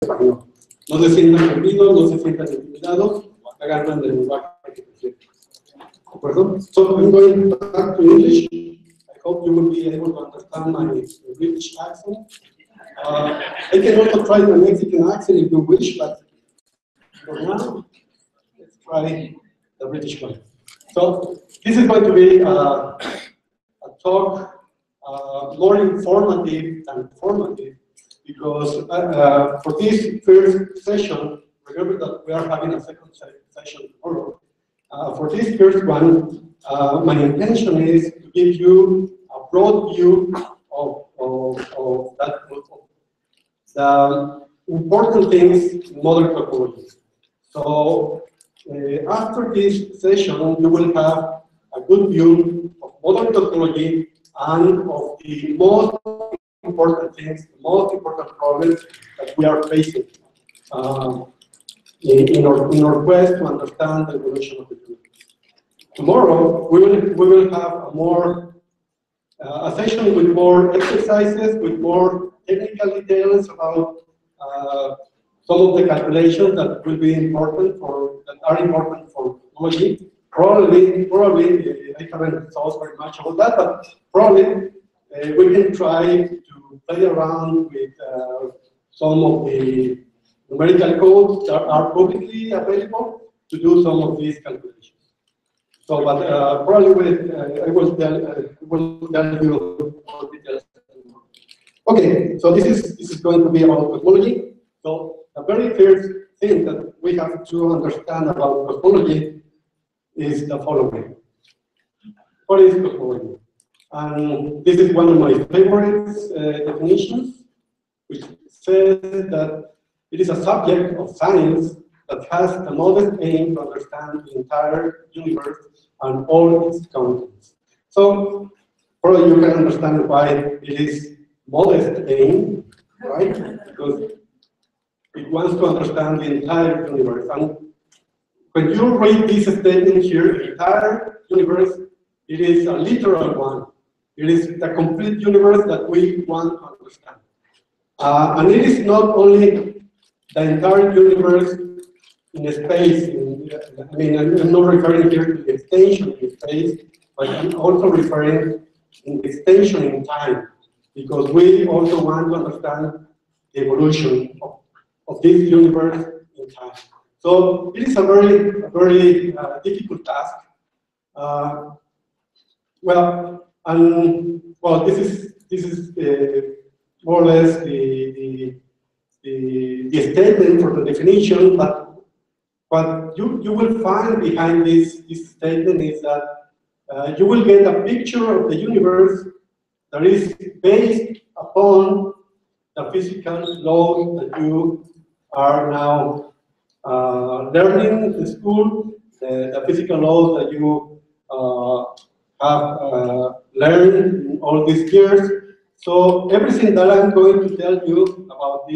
español. No se sientan perdidos, no se sientan intimidados, agarran el lenguaje que prefieren. ¿De acuerdo? So I'm going back to English. I hope you will be able to understand my British accent. I can also try the Mexican accent if you wish, but for now, let's try the British one. So this is going to be a talk more informative than formative, because for this first session, remember that we are having a second session tomorrow. For this first one, my intention is to give you a broad view of that, the important things in modern topology. So after this session, you will have a good view of modern topology and of the most important things, the most important problems that we are facing in our quest to understand the evolution of the universe. Tomorrow, we will have a session with more exercises, with more technical details about some of the calculations that will be important that are important for topology. Probably, I haven't thought very much about that, but probably we can try to play around with some of the numerical codes that are publicly available to do some of these calculations. So, but probably I will tell you more details. Okay, so this is going to be about cosmology. So the very first thing that we have to understand about cosmology is the following. What is cosmology? And this is one of my favorite definitions, which says that it is a subject of science that has the modest aim to understand the entire universe and all its contents. So, probably you can understand why it is modest aim, right? Because it wants to understand the entire universe. And when you read this statement here, the entire universe, it is a literal one. It is the complete universe that we want to understand. And it is not only the entire universe in space. I mean, I'm not referring here to the extension in space, but I'm also referring to the extension in time, because we also want to understand the evolution of this universe in time. So it is a very difficult task. This is more or less the statement for the definition, but what you will find behind this statement is that you will get a picture of the universe that is based upon the physical laws that you are now learning in school, the physical laws that you have learned in all these years. So everything that I'm going to tell you about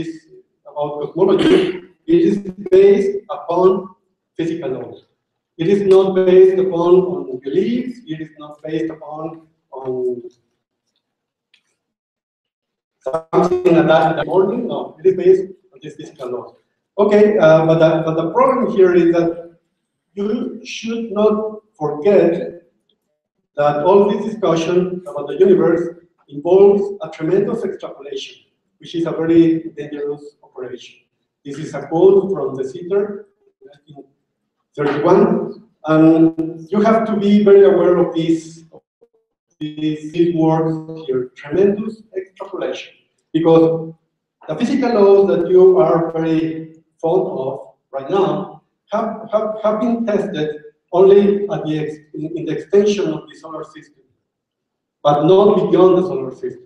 cosmology, it is based upon physical laws. It is not based upon beliefs. It is not based upon something like that morning. No, it is based on these physical laws. Okay, but the problem here is that you should not forget that all this discussion about the universe involves a tremendous extrapolation, which is a very dangerous operation. This is a quote from the Sitter, 1931, and you have to be very aware of these words here, tremendous extrapolation, because the physical laws that you are very fond of right now have been tested only at in the extension of the solar system, but not beyond the solar system.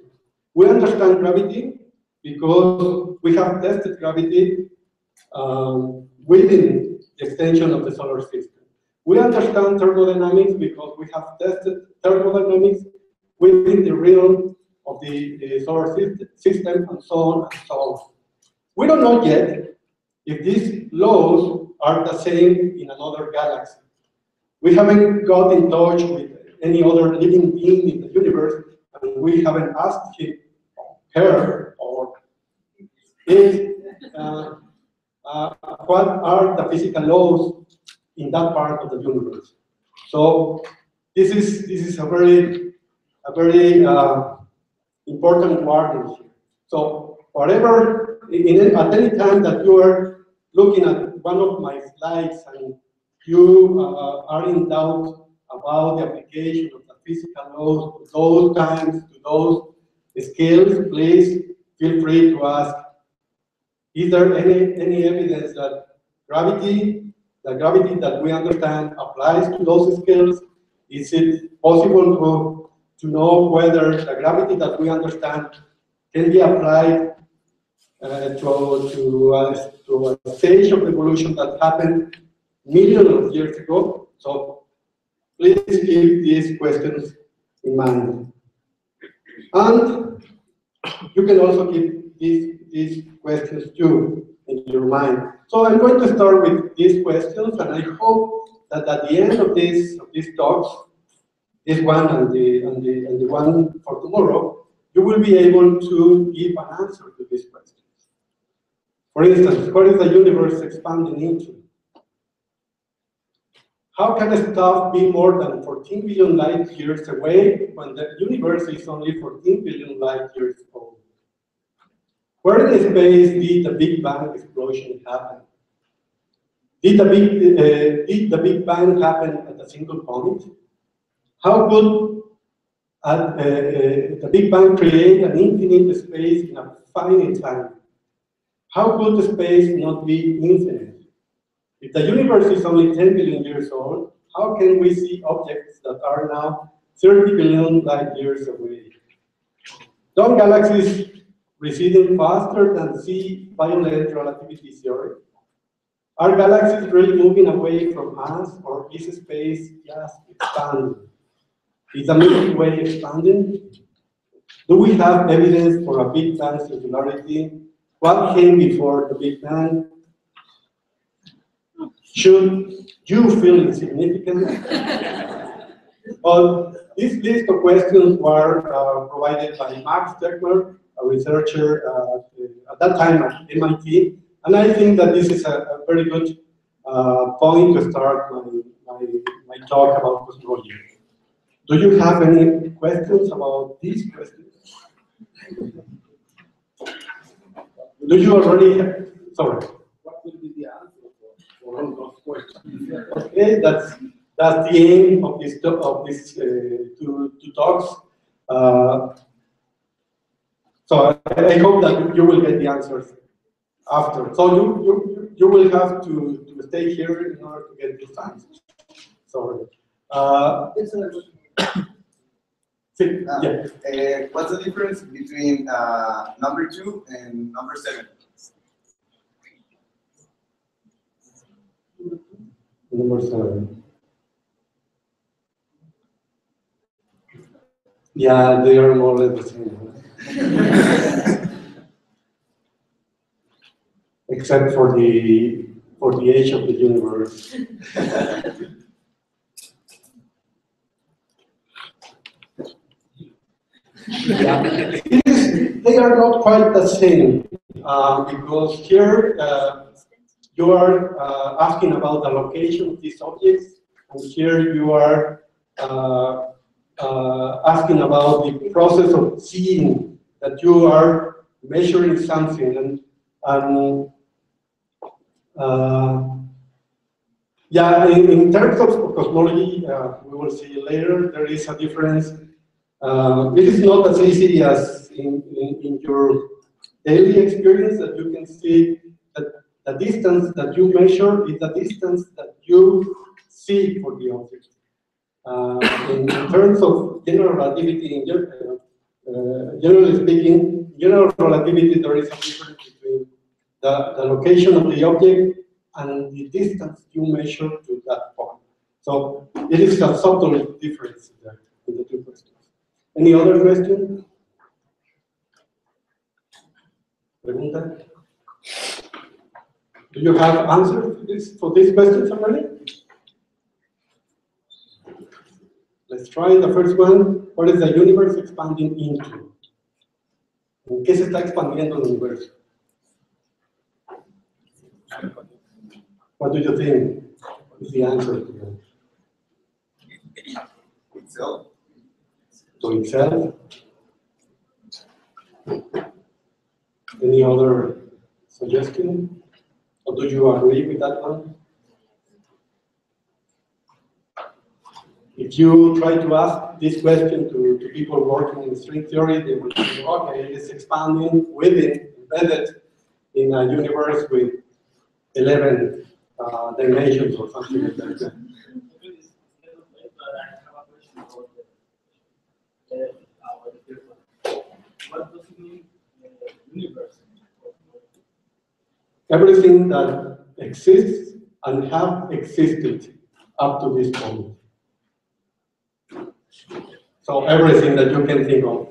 We understand gravity because we have tested gravity within the extension of the solar system. We understand thermodynamics because we have tested thermodynamics within the realm of the solar system, and so on and so on. We don't know yet if these laws are the same in another galaxy. We haven't got in touch with any other living being in the universe, and we haven't asked him, her, or it what are the physical laws in that part of the universe. So this is a very important warning here. So whatever, at any time that you are looking at one of my slides and you are in doubt about the application of the physical laws to those times, to those scales, please feel free to ask, is there any evidence that the gravity that we understand applies to those scales? Is it possible to know whether the gravity that we understand can be applied to a stage of evolution that happened millions of years ago? So please keep these questions in mind. And you can also keep these questions too in your mind. So I'm going to start with these questions, and I hope that at the end of these talks, this one and the one for tomorrow, you will be able to give an answer to these questions. For instance, what is the universe expanding into? How can a star be more than 14 billion light years away when the universe is only 14 billion light years old? Where in space did the Big Bang explosion happen? Did the Big Bang happen at a single point? How could the Big Bang create an infinite space in a finite time? How could the space not be infinite? If the universe is only 10 billion years old, how can we see objects that are now 30 billion light years away? Don't galaxies receding faster than C-violent relativity theory? Are galaxies really moving away from us, or is space just expanding? Is the Milky Way expanding? Do we have evidence for a Big Bang singularity? What came before the Big Bang? Should you feel insignificant? Well, this list of questions were provided by Max Tegmark, a researcher at that time at MIT, and I think that this is a very good point to start my talk about cosmology. Do you have any questions about these questions? Do you already have, sorry? What will be the answer for all those questions? Okay, that's the aim of this two talks. So I hope that you will get the answers after. So you will have to stay here in order to get these answers. Sorry. Yeah. What's the difference between number 2 and number 7? Number 7. Yeah, they are more or less the same. Except for the age of the universe. Yeah. They are not quite the same because here you are asking about the location of these objects, and here you are asking about the process of seeing that you are measuring something, and yeah, in terms of cosmology, we will see later, there is a difference. It is not as easy as in your daily experience that you can see that the distance that you measure is the distance that you see for the object. In terms of general relativity, generally speaking, general relativity, there is a difference between the location of the object and the distance you measure to that point. So it is a subtle difference there in the two questions. Any other question? Pregunta? Do you have answers for these questions already? Let's try the first one. What is the universe expanding into? ¿En qué se está expandiendo el universo? What do you think is the answer to that? Itself. To itself? Any other suggestion? Or do you agree with that one? If you try to ask this question to people working in string theory, they will say, okay, it's expanding within, embedded in a universe with 11 dimensions or something like that. What does it mean universe? Everything that exists and have existed up to this point. So everything that you can think of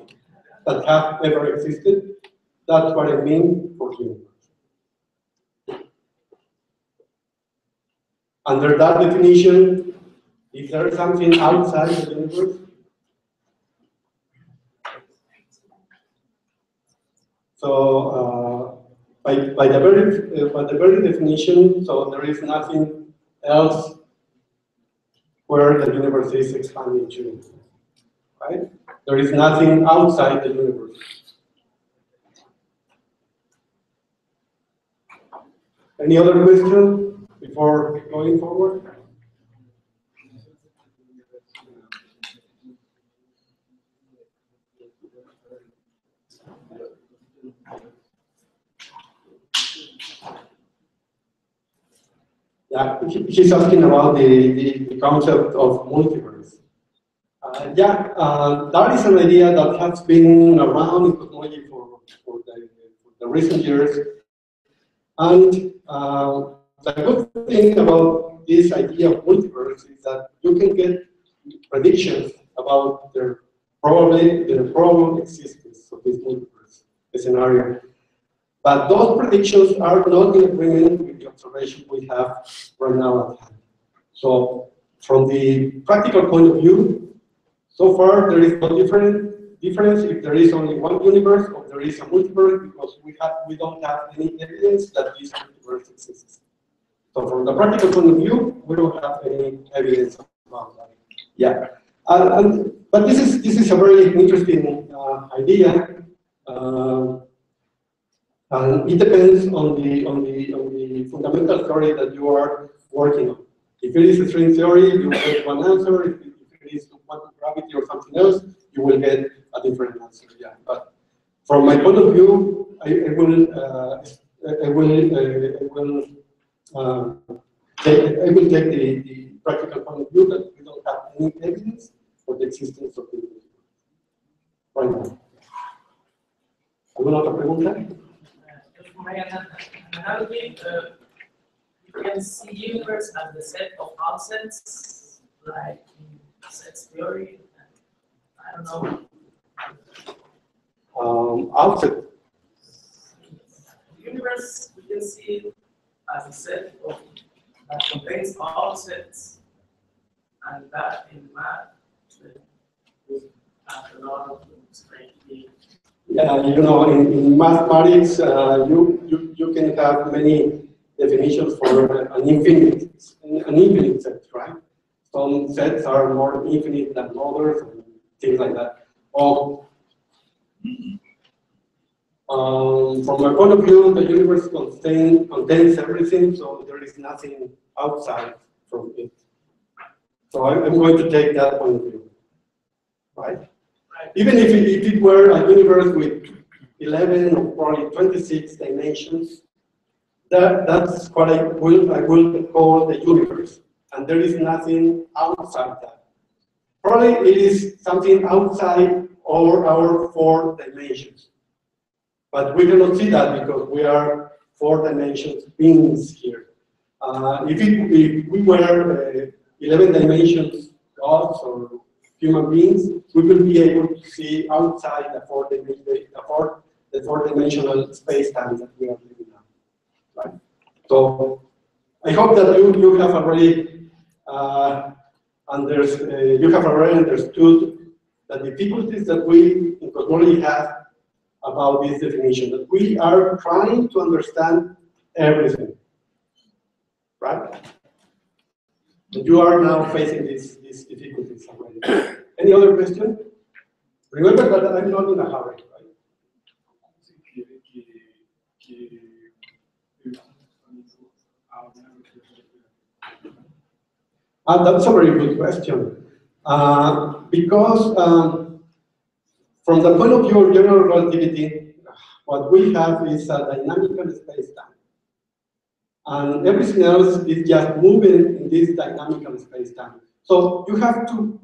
that have ever existed, that's what I mean for universe. Under that definition, is there something outside the universe? So by the very definition, so there is nothing else where the universe is expanding to, right? There is nothing outside the universe. Any other question before going forward? Yeah, he's asking about the concept of multiverse. That is an idea that has been around in cosmology for the recent years. And the good thing about this idea of multiverse is that you can get predictions about the probable existence of this multiverse scenario. But those predictions are not in agreement with the observation we have right now at hand. So from the practical point of view, so far there is no difference if there is only one universe or there is a multiverse, because we don't have any evidence that this multiverse exists. So from the practical point of view, we don't have any evidence about that. Yeah, but this is a very interesting idea. And it depends on the fundamental theory that you are working on. If it is a string theory, you will get one answer. If it is quantum gravity or something else, you will get a different answer. Yeah, but from my point of view, I will take the practical point of view that we don't have any evidence for the existence of the universe right now. ¿Alguna otra pregunta? My analogy, you can see universe as the set of offsets, like in sets theory. I don't know. Offset. The universe, we can see it as a set of that contains offsets, and that in math we have a lot of strange things. Yeah, you know, in mathematics, you can have many definitions for an infinite set, right? Some sets are more infinite than others, and things like that. From my point of view, the universe contains everything, so there is nothing outside from it. So I'm going to take that point of view, right? Even if it were a universe with 11 or probably 26 dimensions, that's what I will call the universe. And there is nothing outside that. Probably it is something outside our 4 dimensions. But we cannot see that because we are 4 dimensions beings here. If we were 11 dimensions gods or human beings, we will be able to see outside the 4-dimensional space-time that we are living now. Right? So I hope that you have already understood the difficulties that we in cosmology have about this definition, that we are trying to understand everything. right? And you are now facing these difficulties already. Any other question? Remember that I'm not in a hurry, right? That's a very good question. Because from the point of view of general relativity, what we have is a dynamical space-time. And everything else is just moving in this dynamical space-time. So you have to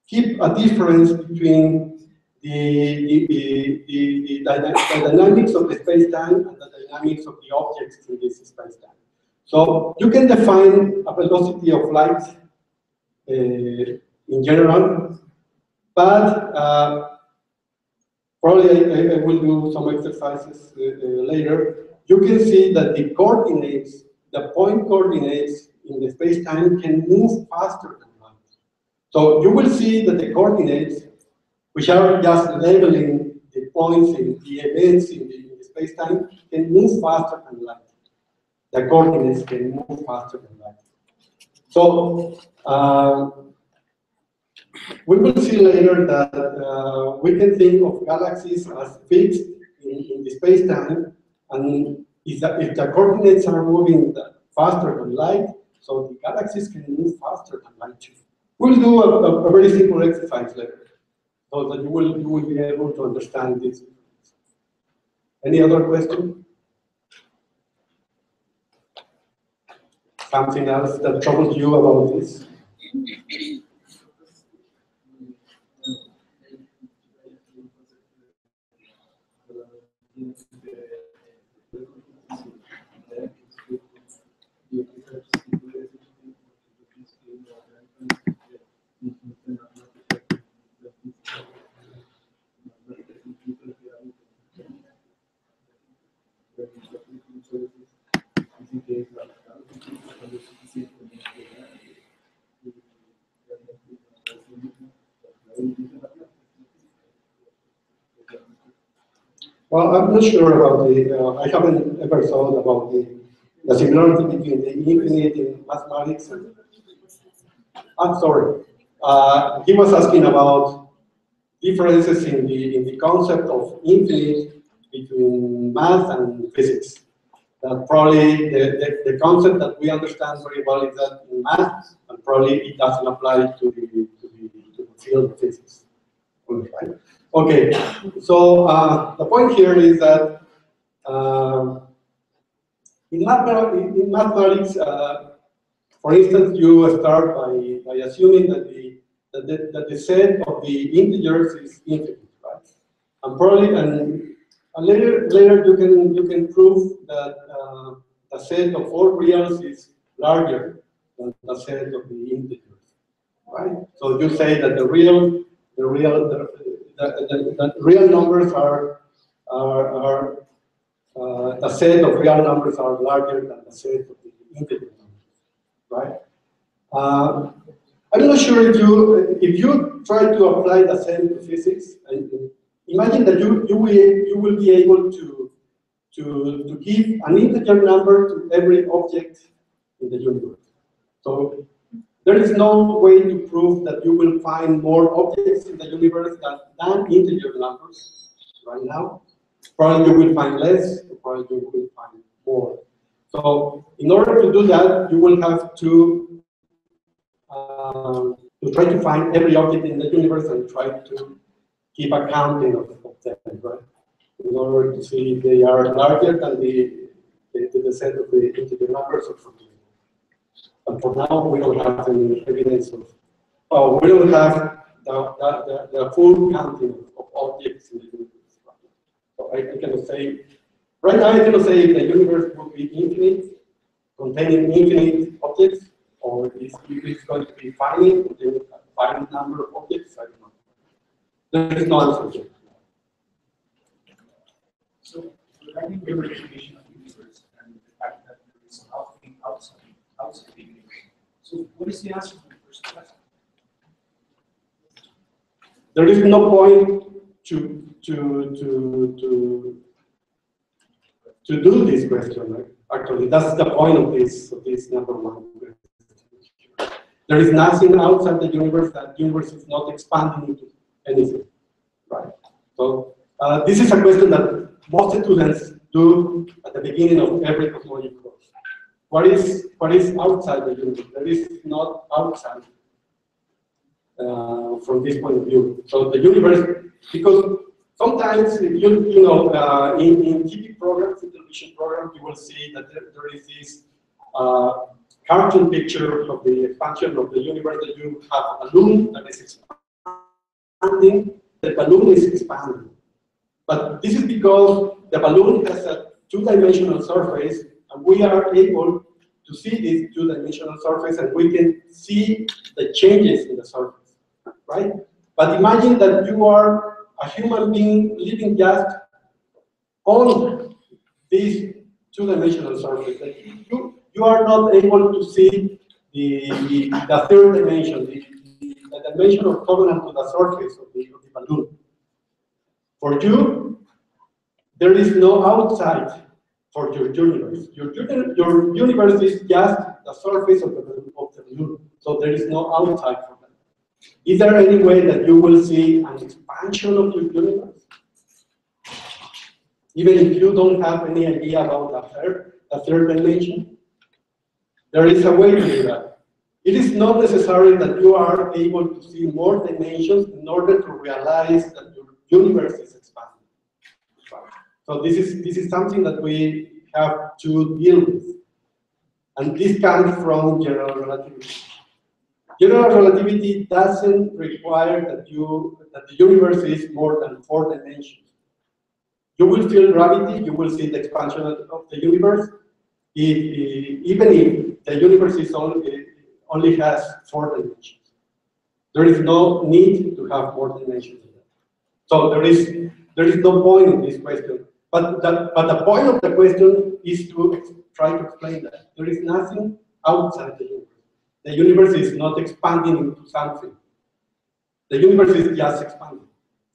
keep a difference between the dynamics of the space-time and the dynamics of the objects in this space-time. So you can define a velocity of light in general, but probably I will do some exercises later. You can see that the coordinates, the point coordinates in the space-time can move faster than light. So you will see that the coordinates, which are just labeling the points in the events in the space-time, can move faster than light. The coordinates can move faster than light. So we will see later that we can think of galaxies as fixed in the space-time, and if the coordinates are moving faster than light, so the galaxies can move faster than light too. We'll do a very simple exercise later, so that you will be able to understand this. Any other question? Something else that troubles you about this? Well, I'm not sure about the, I haven't ever thought about the similarity between the infinite in mathematics and, I'm sorry. He was asking about differences in the concept of infinite between math and physics. That probably the concept that we understand very well is that in math, and probably it doesn't apply to the field of physics. Right? Okay, so the point here is that in mathematics, for instance, you start by assuming that the set of the integers is infinite, right? And probably later you can prove that the set of all reals is larger than the set of the integers, right? So you say that the real numbers are the set of real numbers are larger than the set of the integer numbers, right? I'm not sure if you try to apply the same to physics, and imagine that you will be able to give an integer number to every object in the universe. So there is no way to prove that you will find more objects in the universe than integer numbers right now. Probably you will find less, probably you will find more. So in order to do that, you will have to try to find every object in the universe and try to keep a counting of them, right? In order to see if they are larger than the set of the integer numbers or something. But for now, we don't have any evidence of, we don't have the full counting of objects in the universe. So I cannot say, right now I cannot say if the universe will be infinite, containing infinite objects, or if it's going to be finite, a finite number of objects. I don't know. There is no answer yet. So, regarding the representation of the universe and the fact that there is something outside the universe, so what is the answer to the first question? There is no point to do this question, right? Actually, that's the point of this this number one. There is nothing outside the universe that the universe is not expanding into anything, right? So this is a question that most students do at the beginning of every cosmology course. What is outside the universe? There is not outside from this point of view. So the universe, because sometimes you know in TV programs, in television programs, you will see that there is this cartoon picture of the expansion of the universe, that you have a balloon that is expanding, the balloon is expanding. But this is because the balloon has a two-dimensional surface, and we are able to see this two-dimensional surface, and we can see the changes in the surface, right? But imagine that you are a human being living just on this two-dimensional surface. You are not able to see the third dimension, the dimension of covenant to the surface of the balloon. For you, there is no outside for your universe. Your universe is just the surface of the balloon, so there is no outside for that. Is there any way that you will see an expansion of your universe? Even if you don't have any idea about the third dimension? There is a way to do that. It is not necessary that you are able to see more dimensions in order to realize that your universe is expanding. So this is something that we have to deal with. And this comes from general relativity. General relativity doesn't require that the universe is more than 4 dimensions. You will feel gravity, you will see the expansion of the universe, even if the universe only has 4 dimensions. There is no need to have more dimensions. So there is no point in this question. But the point of the question is to try to explain that there is nothing outside the universe. The universe is not expanding into something. The universe is just expanding.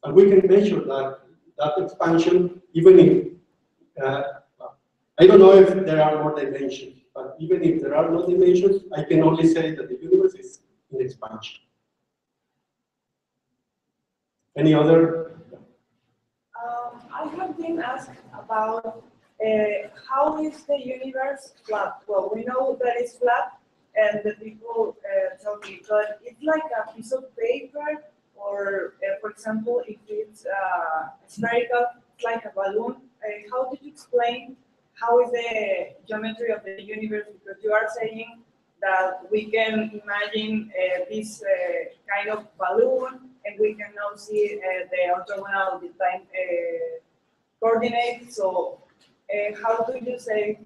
And we can measure that expansion even if, I don't know if there are more dimensions, but even if there are no dimensions, I can only say that the universe is in expansion. Any other? I have been asked about how is the universe flat? Well, we know that it's flat, and the people tell me, but it's like a piece of paper, or for example, if it's spherical, it's like a balloon. How did you explain how is the geometry of the universe? Because you are saying that we can imagine this kind of balloon, and we can now see the orthogonal time coordinates. So how do you say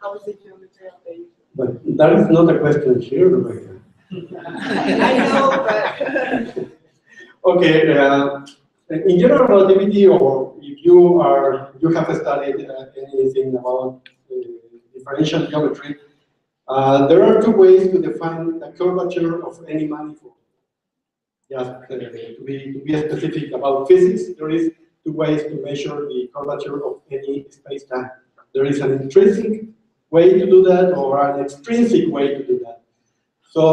how is the geometry of the universe? But that is not a question here, Rebecca. I know, but okay. In general relativity, or if you have studied anything about differential geometry, there are 2 ways to define the curvature of any manifold. Just to be specific about physics, there is 2 ways to measure the curvature of any space-time. There is an intrinsic way to do that, or an extrinsic way to do that. So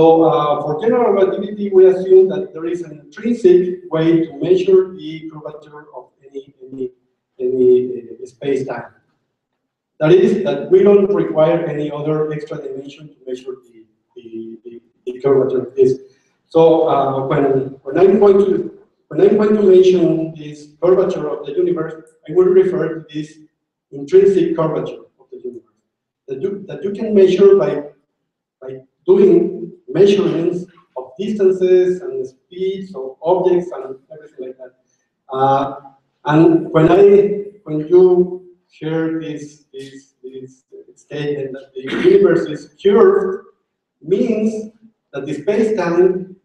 for general relativity, we assume that there is an intrinsic way to measure the curvature of any space-time. That is, that we don't require any other extra dimension to measure the curvature of this. So when I'm going to mention this curvature of the universe, I will refer to this intrinsic curvature of the universe that you can measure by doing measurements of distances and speeds of objects and everything like that. And when you hear this statement that the universe is curved, means that the space-time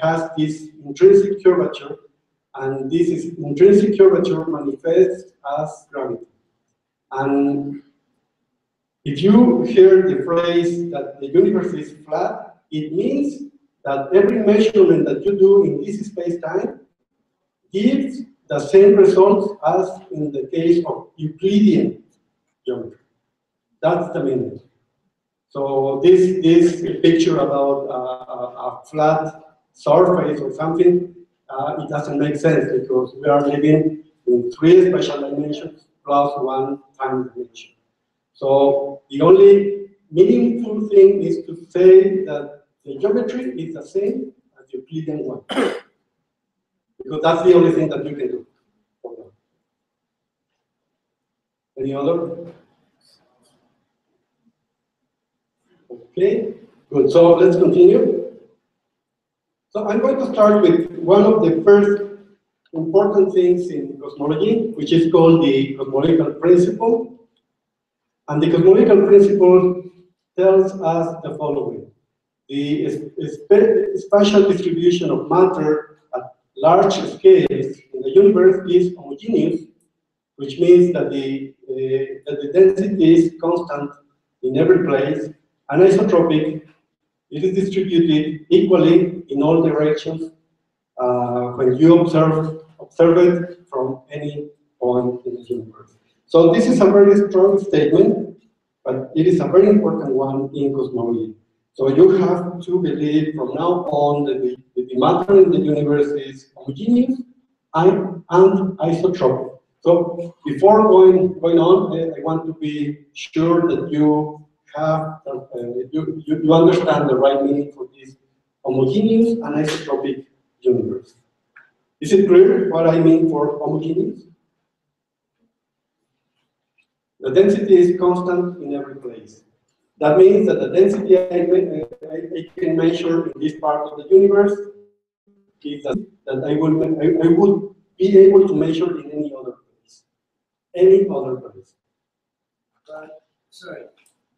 has this intrinsic curvature, and this intrinsic curvature manifests as gravity. And if you hear the phrase that the universe is flat, it means that every measurement that you do in this space-time gives the same results as in the case of Euclidean geometry. That's the meaning. So this picture about a flat surface or something, it doesn't make sense because we are living in 3 special dimensions plus 1 time dimension. So the only meaningful thing is to say that the geometry is the same as the Euclidean one. Because that's the only thing that you can do. Any other? Okay, good. So let's continue. So I'm going to start with one of the first important things in cosmology, which is called the cosmological principle. And the cosmological principle tells us the following. The spatial distribution of matter at large scales in the universe is homogeneous, which means that the density is constant in every place, and isotropic. It is distributed equally in all directions when you observe it from any point in the universe. So this is a very strong statement, but it is a very important one in cosmology. So you have to believe from now on that the matter in the universe is homogeneous and isotropic. So before going on, I want to be sure that you have you understand the right meaning for this homogeneous and isotropic universe. Is it clear what I mean for homogeneous? The density is constant in every place. That means that the density I can measure in this part of the universe is that I would be able to measure in any other place. Any other place. But, sorry,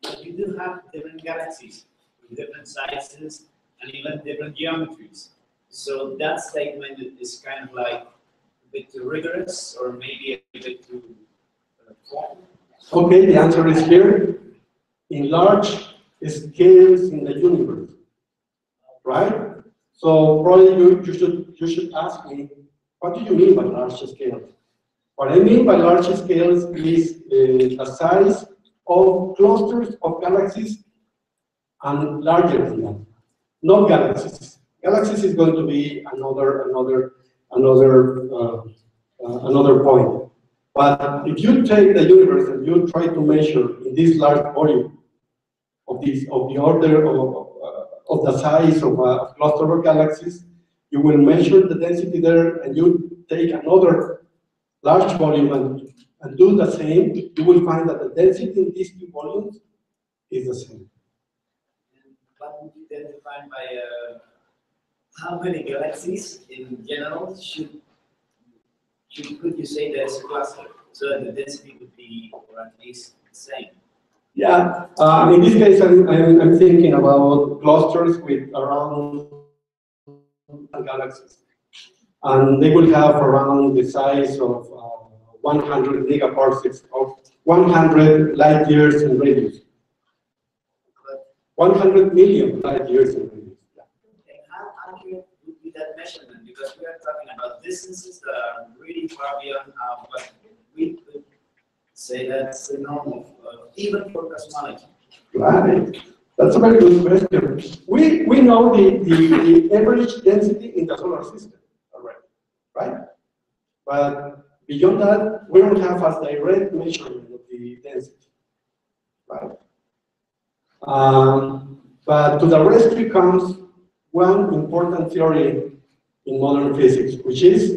but you do have different galaxies with different sizes and even different geometries. So that statement is kind of like a bit too rigorous or maybe a bit too formal. Okay, the answer is here. In large scales in the universe, right? So probably you should ask me, what do you mean by large scales? What I mean by large scales is the size of clusters of galaxies and larger than that. Not galaxies. Galaxies is going to be another point. But if you take the universe and you try to measure in this large volume of the order of the size of a cluster of galaxies, you will measure the density there, and you take another large volume and do the same. You will find that the density in these 2 volumes is the same. And what would you then define by how many galaxies in general could you say there's a cluster? So that the density would be, or at least the same. Yeah, in this case, I'm thinking about clusters with around galaxies. And they will have around the size of 100 megaparsecs, of 100 light years in radius. 100 million light years in radius. And how accurate would be that measurement? Because we are talking about distances that are really far beyond what we could say that's the normal, even for cosmology. Right. That's a very good question. We know the average density in the solar system already, right? But beyond that, we don't have a direct measurement of the density, right? But to the rescue comes one important theory in modern physics, which is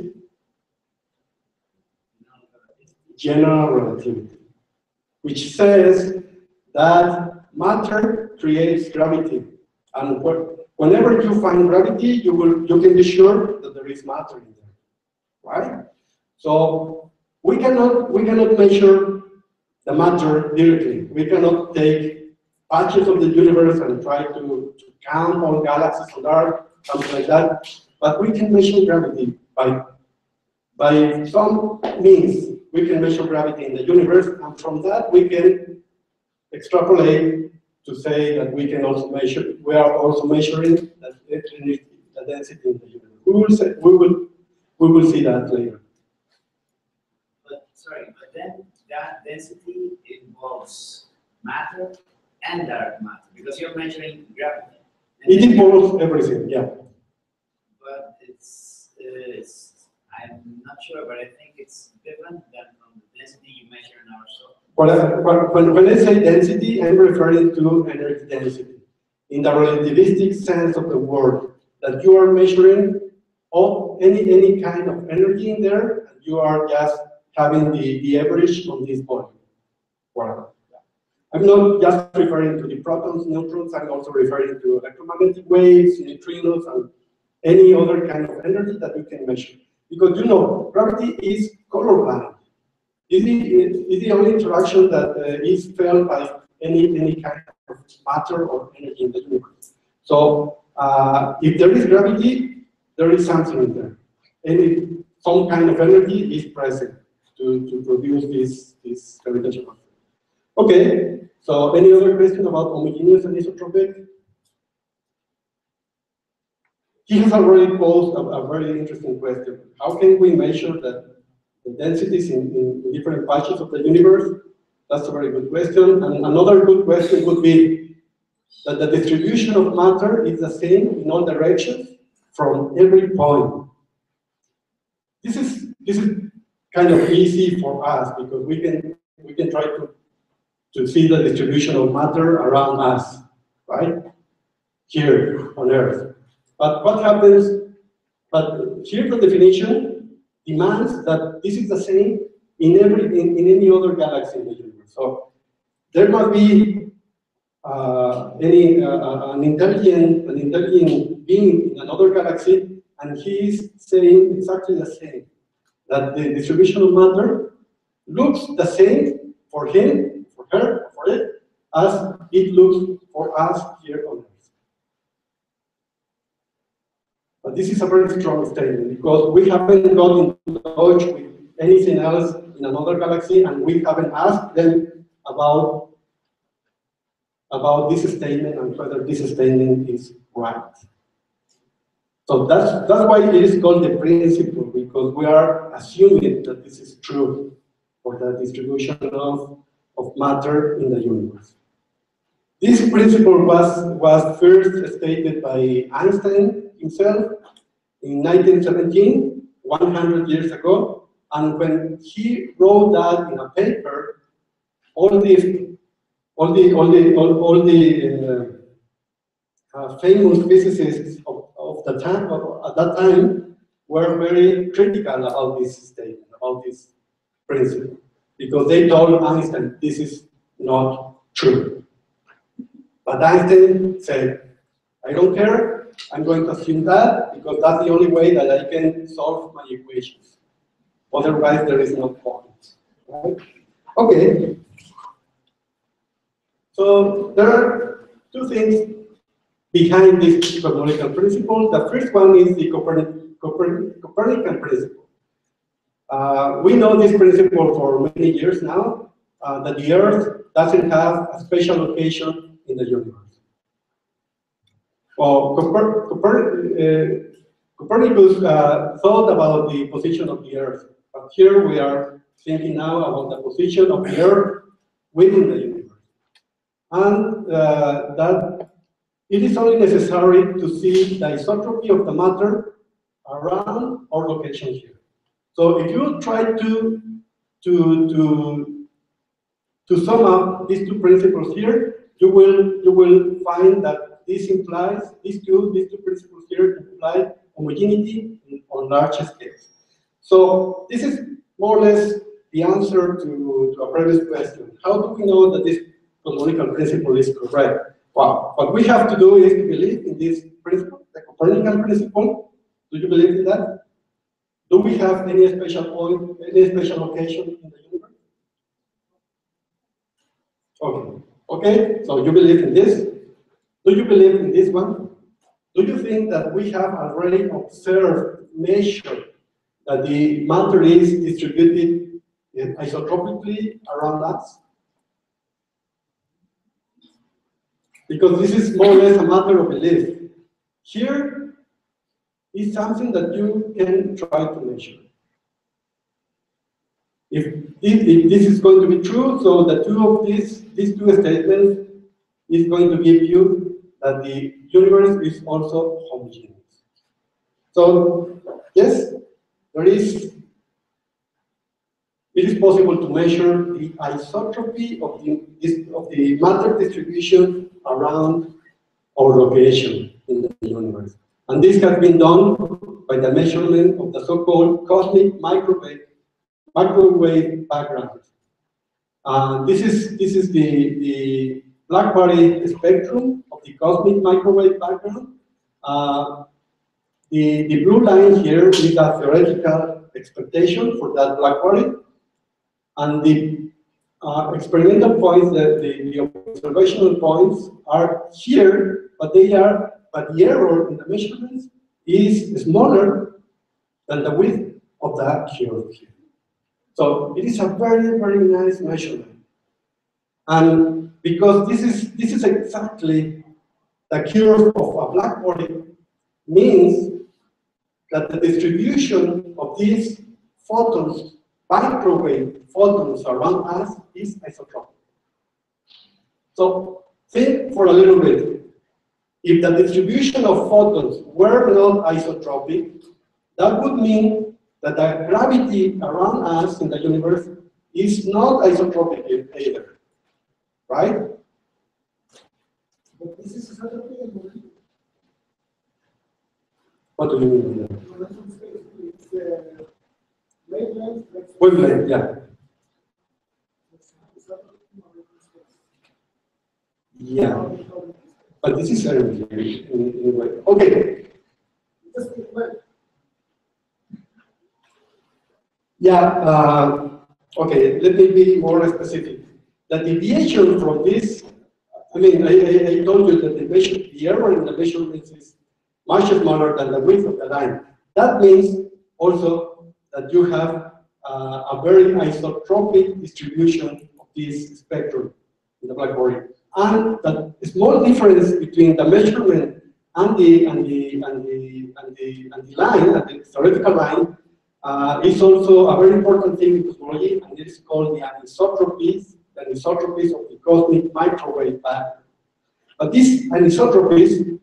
general relativity, which says that matter creates gravity, and whenever you find gravity, you can be sure that there is matter in there, right? So we cannot measure the matter directly. We cannot take patches of the universe and try to count all galaxies on Earth, something like that. But we can measure gravity by some means. We can measure gravity in the universe, and from that we can extrapolate to say that we can also measure. We are also measuring the density in the universe. We will see that later. But sorry, but then that density involves matter and dark matter, because you're measuring gravity. It involves everything, yeah. But I'm not sure, but I think it's different than from the density you measure in our soul. When I say density, I'm referring to energy density in the relativistic sense of the word, that you are measuring all, any kind of energy in there, and you are just having the average on this point. Well, I'm not just referring to the protons, neutrons, I'm also referring to electromagnetic waves, neutrinos, and any other kind of energy that you can measure. Because you know, gravity is colorblind. It's the only interaction that is felt by any kind of matter or energy in the universe. So if there is gravity, there is something in there. Some kind of energy is present to produce this gravitational. Okay, so any other question about homogeneous and isotropic? He has already posed a very interesting question. How can we measure the densities in different patches of the universe? That's a very good question. And another good question would be that the distribution of matter is the same in all directions from every point. This is kind of easy for us because we can try to see the distribution of matter around us, right? Here on Earth. But what happens, but here the definition demands that this is the same in any other galaxy in the universe. So there must be an intelligent being in another galaxy, and he is saying exactly the same, that the distribution of matter looks the same for him, for her, for it, as it looks for us here on Earth. But this is a very strong statement because we haven't gotten in touch with anything else in another galaxy, and we haven't asked them about this statement and whether this statement is right. So that's why it is called the principle, because we are assuming that this is true for the distribution of matter in the universe. This principle was first stated by Einstein himself in 1917, 100 years ago, and when he wrote that in a paper, all the famous physicists of the time at that time were very critical about this statement, about this principle, because they told Einstein this is not true. But Einstein said, I don't care, I'm going to assume that because that's the only way that I can solve my equations. Otherwise, there is no point. Right? Okay. So there are two things behind this cosmological principle. The first one is the Copernican principle. We know this principle for many years now, that the Earth doesn't have a special location in the universe. Well, Copernicus thought about the position of the Earth, but here we are thinking now about the position of the Earth within the universe. And that it is only necessary to see the isotropy of the matter around our location here. So if you try to sum up these two principles here, you will find that this implies these two principles here imply homogeneity on large scales. So this is more or less the answer to a previous question. How do we know that this cosmological principle is correct? Well, what we have to do is to believe in this principle, the Copernican principle. Do you believe in that? Do we have any special point, any special location in the universe? Okay. Okay, so you believe in this. Do you believe in this one? Do you think that we have already observed, measured, that the matter is distributed isotropically around us? Because this is more or less a matter of belief. Here is something that you can try to measure. if this is going to be true, so the these two statements is going to give you that the universe is also homogeneous. So yes, it is possible to measure the isotropy of the matter distribution around our location in the universe. And this has been done by the measurement of the so-called cosmic microwave background. This is the black body spectrum of the cosmic microwave background. The blue line here is a theoretical expectation for that black body, and the experimental points, the observational points are here, but the error in the measurements is smaller than the width of that curve here. So it is a very, very nice measurement. And because this is exactly the curve of a black body, means that the distribution of these photons, microwave photons around us, is isotropic. So think for a little bit. If the distribution of photons were not isotropic, that would mean that the gravity around us in the universe is not isotropic either, right? But this is isotropy and momentum. What do you mean by that? Momentum space, it's wavelength. Wavelength, yeah. Yeah. But this is arbitrary in a way. Okay. Yeah. Okay. Let me be more specific. The deviation from this, I mean, I told you that the error in the measurements is much smaller than the width of the line. That means also that you have a very isotropic distribution of this spectrum in the black body, and that small difference between the measurement and the line, and the theoretical line, is also a very important thing in cosmology, and it is called the anisotropies of the cosmic microwave pattern. But these anisotropies,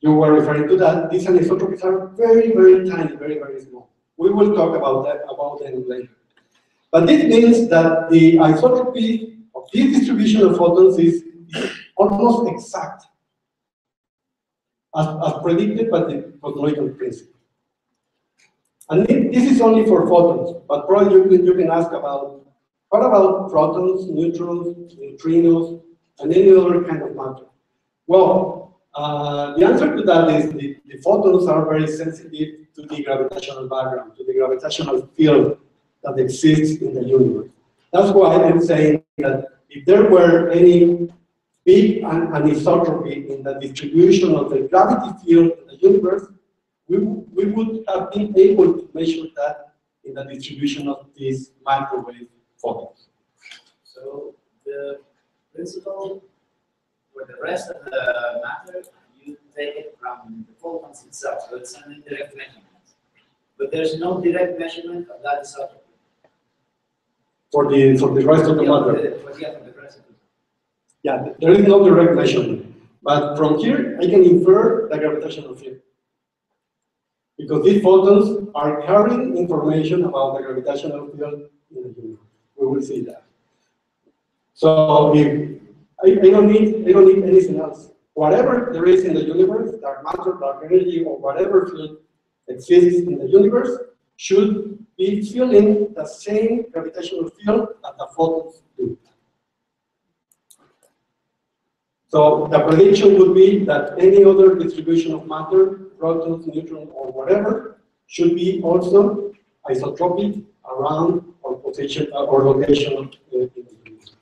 you were referring to that, these anisotropies are very, very tiny, very, very small. We will talk about them later. But this means that the isotropy of this distribution of photons is almost exact, as predicted by the cosmological principle. And this is only for photons, but probably you can ask about, what about protons, neutrons, neutrinos, and any other kind of matter? Well, the answer to that is the photons are very sensitive to the gravitational background, to the gravitational field that exists in the universe. That's why I'm saying that if there were any big anisotropy in the distribution of the gravity field in the universe, we would have been able to measure that in the distribution of these microwave photons. So the principle for the rest of the matter, you take it from the photons itself, so it's an indirect measurement. But there's no direct measurement of that isotropy. For the rest of the matter. Yeah, there is no direct measurement. But from here, I can infer the gravitational field. Because these photons are carrying information about the gravitational field in the universe. We will see that. So if I don't need anything else. Whatever there is in the universe, dark matter, dark energy, or whatever field exists in the universe, should be feeling the same gravitational field that the photons do. So the prediction would be that any other distribution of matter, protons, neutrons, or whatever, should be also isotropic around our position or location in the universe.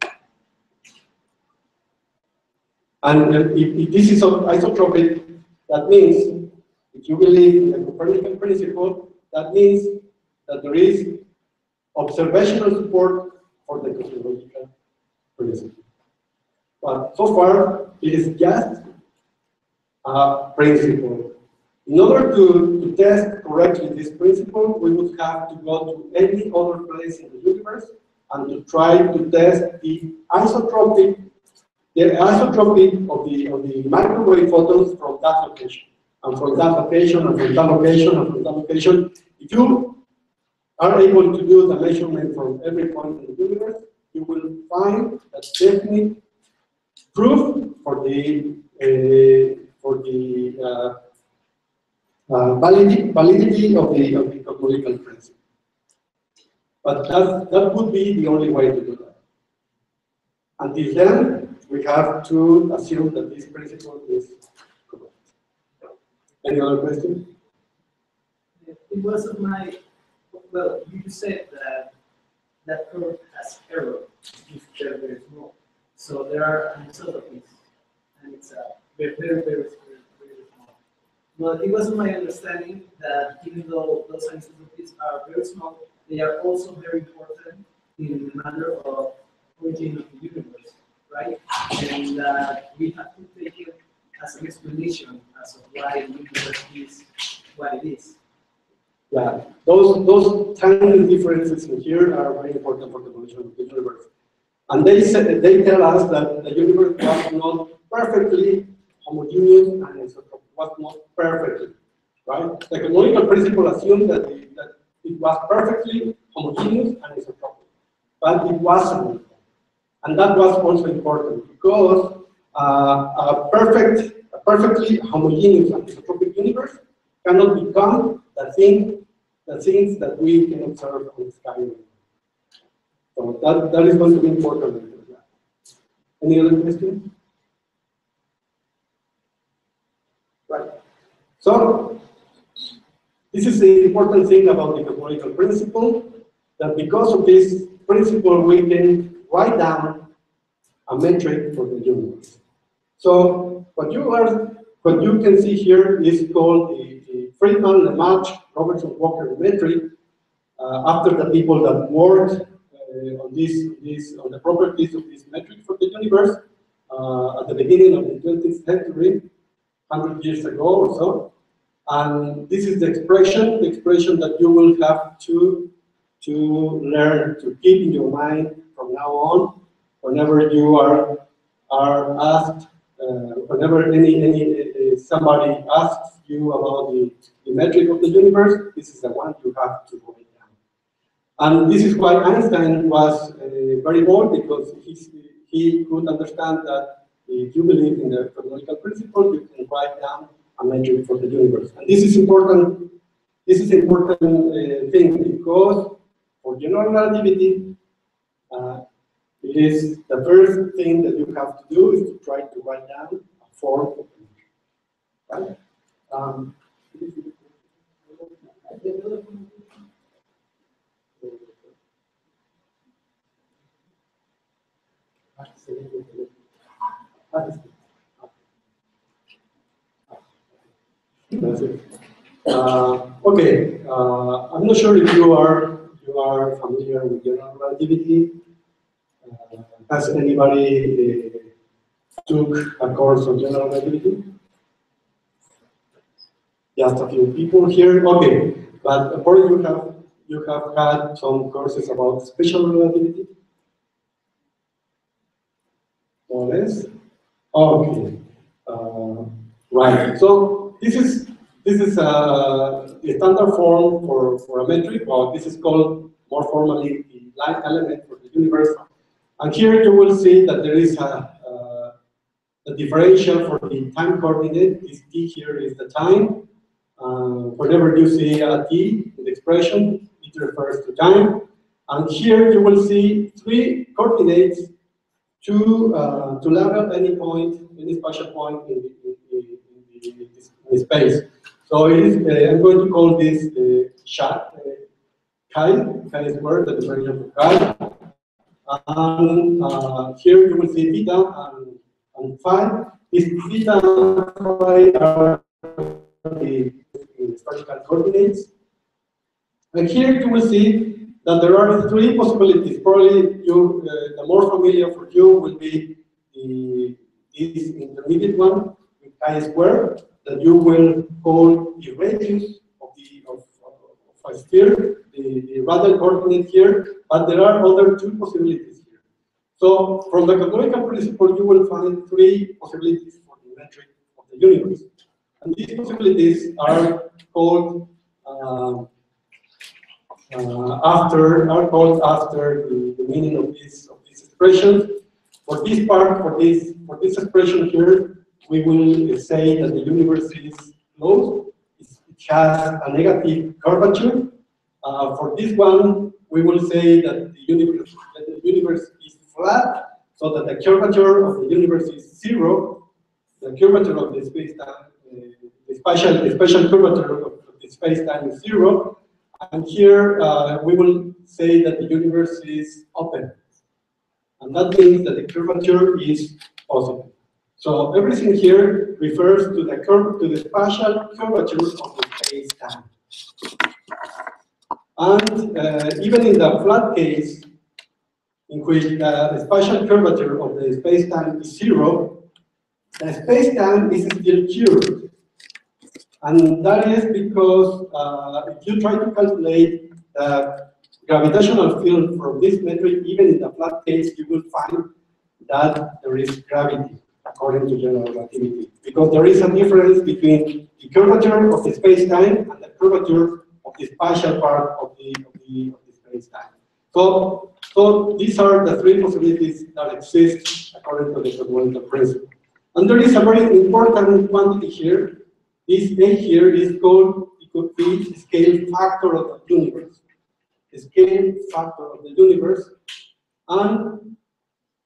And if this is isotropic, that means, if you believe in the Copernican principle, that means that there is observational support for the cosmological principle. But so far, it is just a principle. In order to test correctly this principle, we would have to go to any other place in the universe and to try to test the isotropy of the microwave photons from that location. And from that location, and from that location, and from that location, if you are able to do the measurement from every point in the universe, you will find a definite proof for the validity of the cosmological principle. But that would be the only way to do that. Until then, we have to assume that this principle is correct. Any other questions? It wasn't my, well, you said that that curve has error if they're very small. So there are anisotropies, and it's very, very, very small. But it wasn't my understanding that even though those anisotropies are very small, they are also very important in the matter of origin of the universe, right? And we have to take it as an explanation as of why the universe is what it is. Yeah, those tiny differences in here are very important for the evolution of the universe. And they tell us that the universe was not perfectly homogeneous and isotropic, was not perfectly, right? The canonical principle assumed that it was perfectly homogeneous and isotropic, but it wasn't. And that was also important because a perfectly homogeneous and isotropic universe cannot become the things that we can observe on the sky. So that is going to be important. Any other questions? Right. So this is the important thing about the cosmological principle, that because of this principle we can write down a metric for the universe. So what you can see here is called the Friedman-Lemach Robertson Walker metric, after the people that worked on the properties of this metric for the universe at the beginning of the 20th century, 100 years ago or so. And this is the expression that you will have to learn to keep in your mind from now on, whenever you are asked, whenever somebody asks you about the metric of the universe, this is the one you have to write down. And this is why Einstein was very bold, because he could understand that if you believe in the cosmological principle, you can write down a metric for the universe. And this is important. This is important thing, because for general relativity, it is the first thing that you have to do is to try to write down a form of the metric, right? That's it. Okay, I'm not sure if you are familiar with general relativity. Has anybody took a course on general relativity? Just a few people here. Okay, but of course you have had some courses about special relativity. More or less. Okay. Right. So this is the standard form for a metric, or this is called more formally the line element for the universe. And here you will see that there is a differential for the time coordinate. This t here is the time. Whenever you see a t in the expression, it refers to time. And here you will see three coordinates to level any point, any spatial point in space. So it is, I'm going to call this chi squared, the differential for chi. And here you will see theta and phi. These theta and phi are the spatial coordinates. And here you will see that there are three possibilities. Probably the more familiar for you will be this intermediate one with chi squared, that you will call the radius of a sphere, the radial coordinate here, but there are other two possibilities here. So from the canonical principle, you will find three possibilities for the metric of the universe. And these possibilities are called after the meaning of this expression. For this part, for this expression here, we will say that the universe is closed. It has a negative curvature. For this one, we will say that the universe is flat, so that the curvature of the universe is zero. The curvature of the space-time, the spatial curvature of the space-time is zero. And here we will say that the universe is open. And that means that the curvature is positive. So everything here refers to the spatial curvature of the space-time. And even in the flat case, in which the spatial curvature of the space-time is zero, the space-time is still cured. And that is because if you try to calculate the gravitational field from this metric, even in the flat case, you will find that there is gravity according to general relativity. Because there is a difference between the curvature of the space-time and the curvature of the spatial part of the space-time. So these are the three possibilities that exist according to the cosmological principle. And there is a very important quantity here. This A here is called, it could be the scale factor of the universe. The scale factor of the universe. And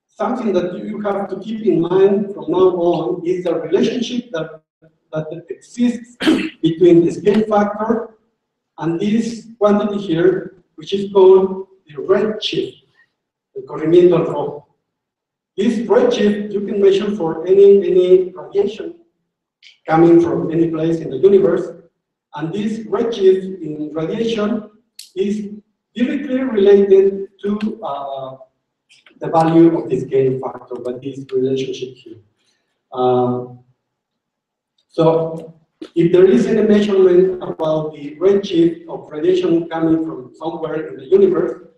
something that you have to keep in mind from now on is the relationship that exists between the scale factor and this quantity here, which is called the redshift, the corrimiento al rojo. This redshift you can measure for any radiation coming from any place in the universe, and this redshift in radiation is directly related to the value of the scale factor, by this relationship here. So if there is any measurement about the redshift of radiation coming from somewhere in the universe,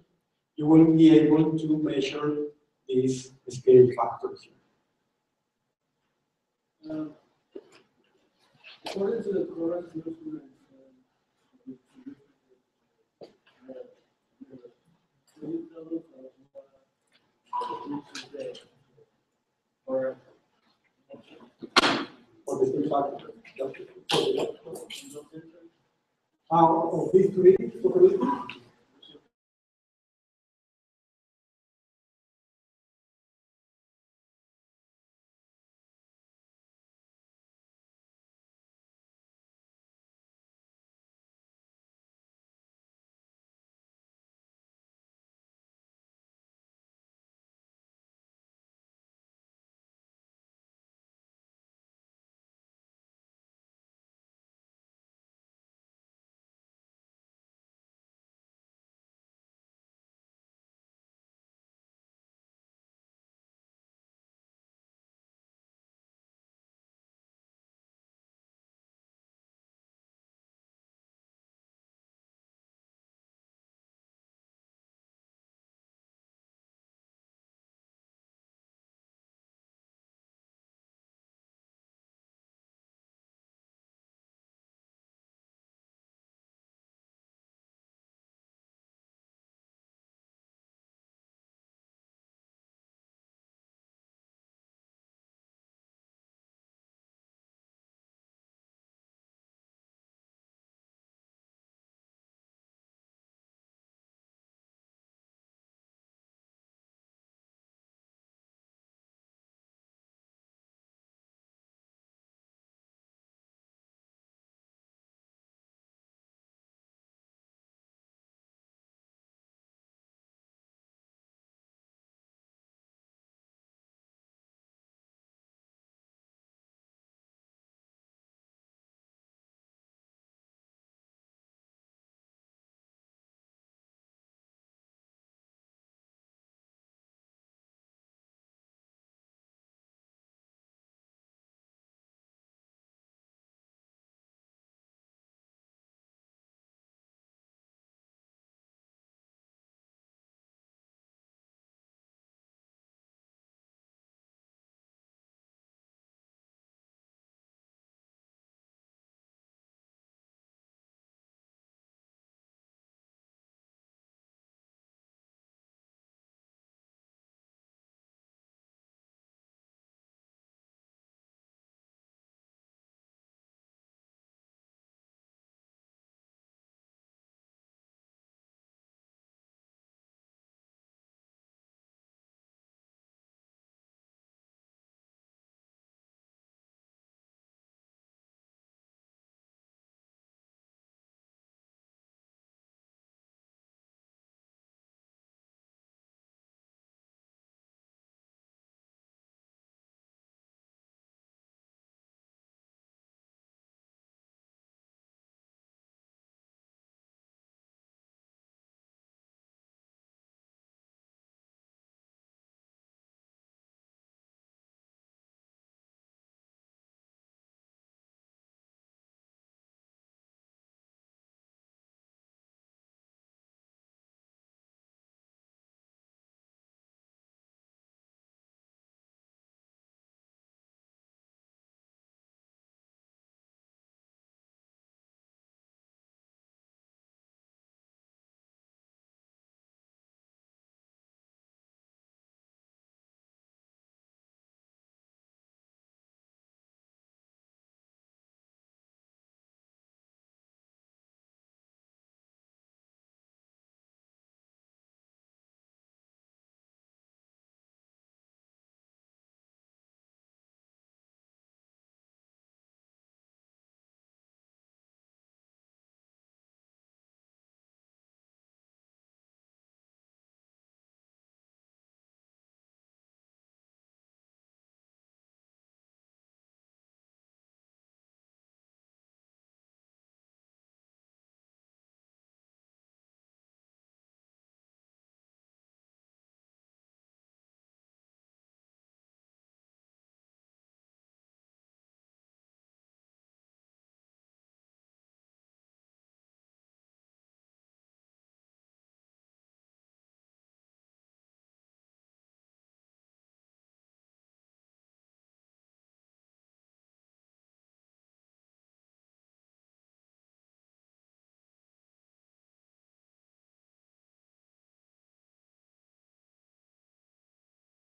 you will be able to measure these scale factors here. According to the current measurement, or For the scale factor. Of these three possibilities,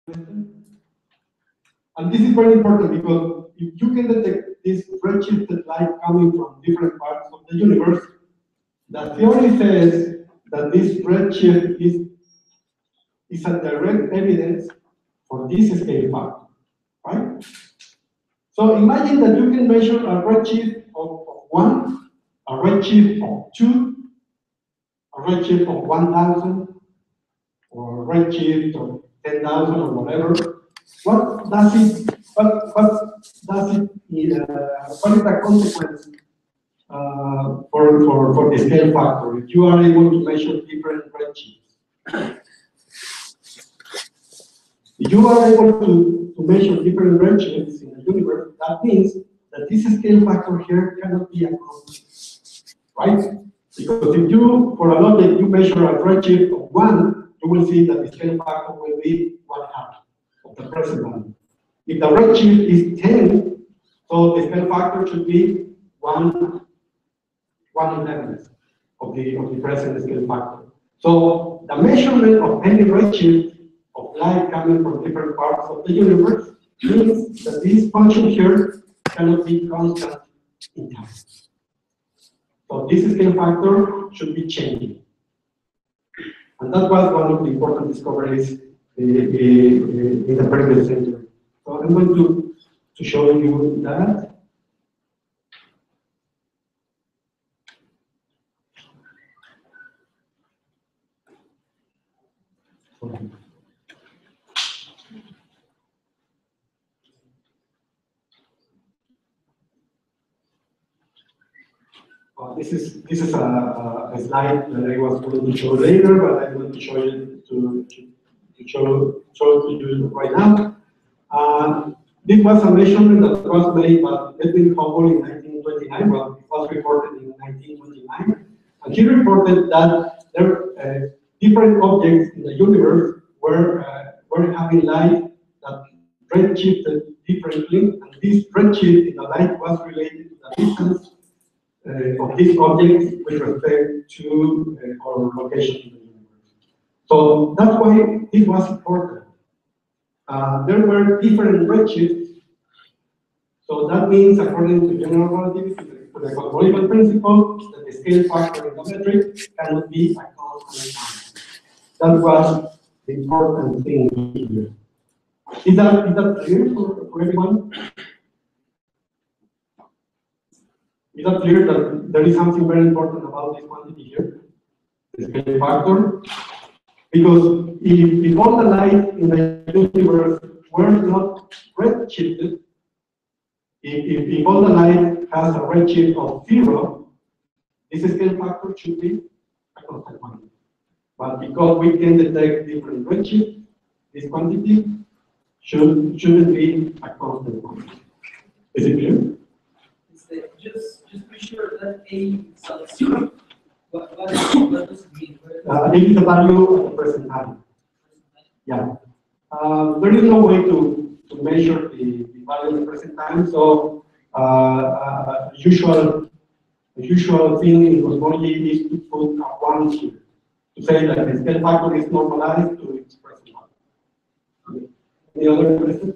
And this is very important because if you can detect this redshifted light coming from different parts of the universe, the theory says that this redshift is a direct evidence for this scale factor, right? So imagine that you can measure a redshift of 1, a redshift of 2, a redshift of 1,000, or a redshift of 10,000 or whatever. What is the consequence for the scale factor if you are able to measure different redshifts? If you are able to measure different redshifts in the universe, that means that this scale factor here cannot be a constant, right? Because if you, for an object, you measure a redshift of 1, you will see that the scale factor will be 1/2 of the present value. If the redshift is 10, so the scale factor should be 1/11 of the present scale factor. So the measurement of any redshift of light coming from different parts of the universe means that this function here cannot be constant in time. So this scale factor should be changing. And that was one of the important discoveries in the previous century. So I'm going to show you that. Okay. This is a slide that I was going to show later, but I'm going to show you to show to you right now. This was a measurement that was made by Edwin Hubble in 1929. Well, it was reported in 1929, and he reported that there different objects in the universe were having light that redshifted differently, and this redshift in the light was related to the distance of this object with respect to our location in the universe. So that's why this was important. There were different redshifts, so that means, according to general relativity, to the cosmological principle, that the scale factor in the metric cannot be a constant. That was the important thing here. Is that clear for everyone? Is that clear that there is something very important about this quantity here, the scale factor? Because if all the light in the universe were not redshifted, if all the light has a redshift of 0, this scale factor should be a constant quantity. But because we can detect different redshifts, this quantity shouldn't be a constant quantity. Is it clear? Just be sure that A is not 0. What does it mean? A is the value of the present time. Yeah. There is no way to measure the value of the present time, so the usual thing in cosmology is to put a 1 here, to say that the scale factor is normalized to its present value. Any other questions?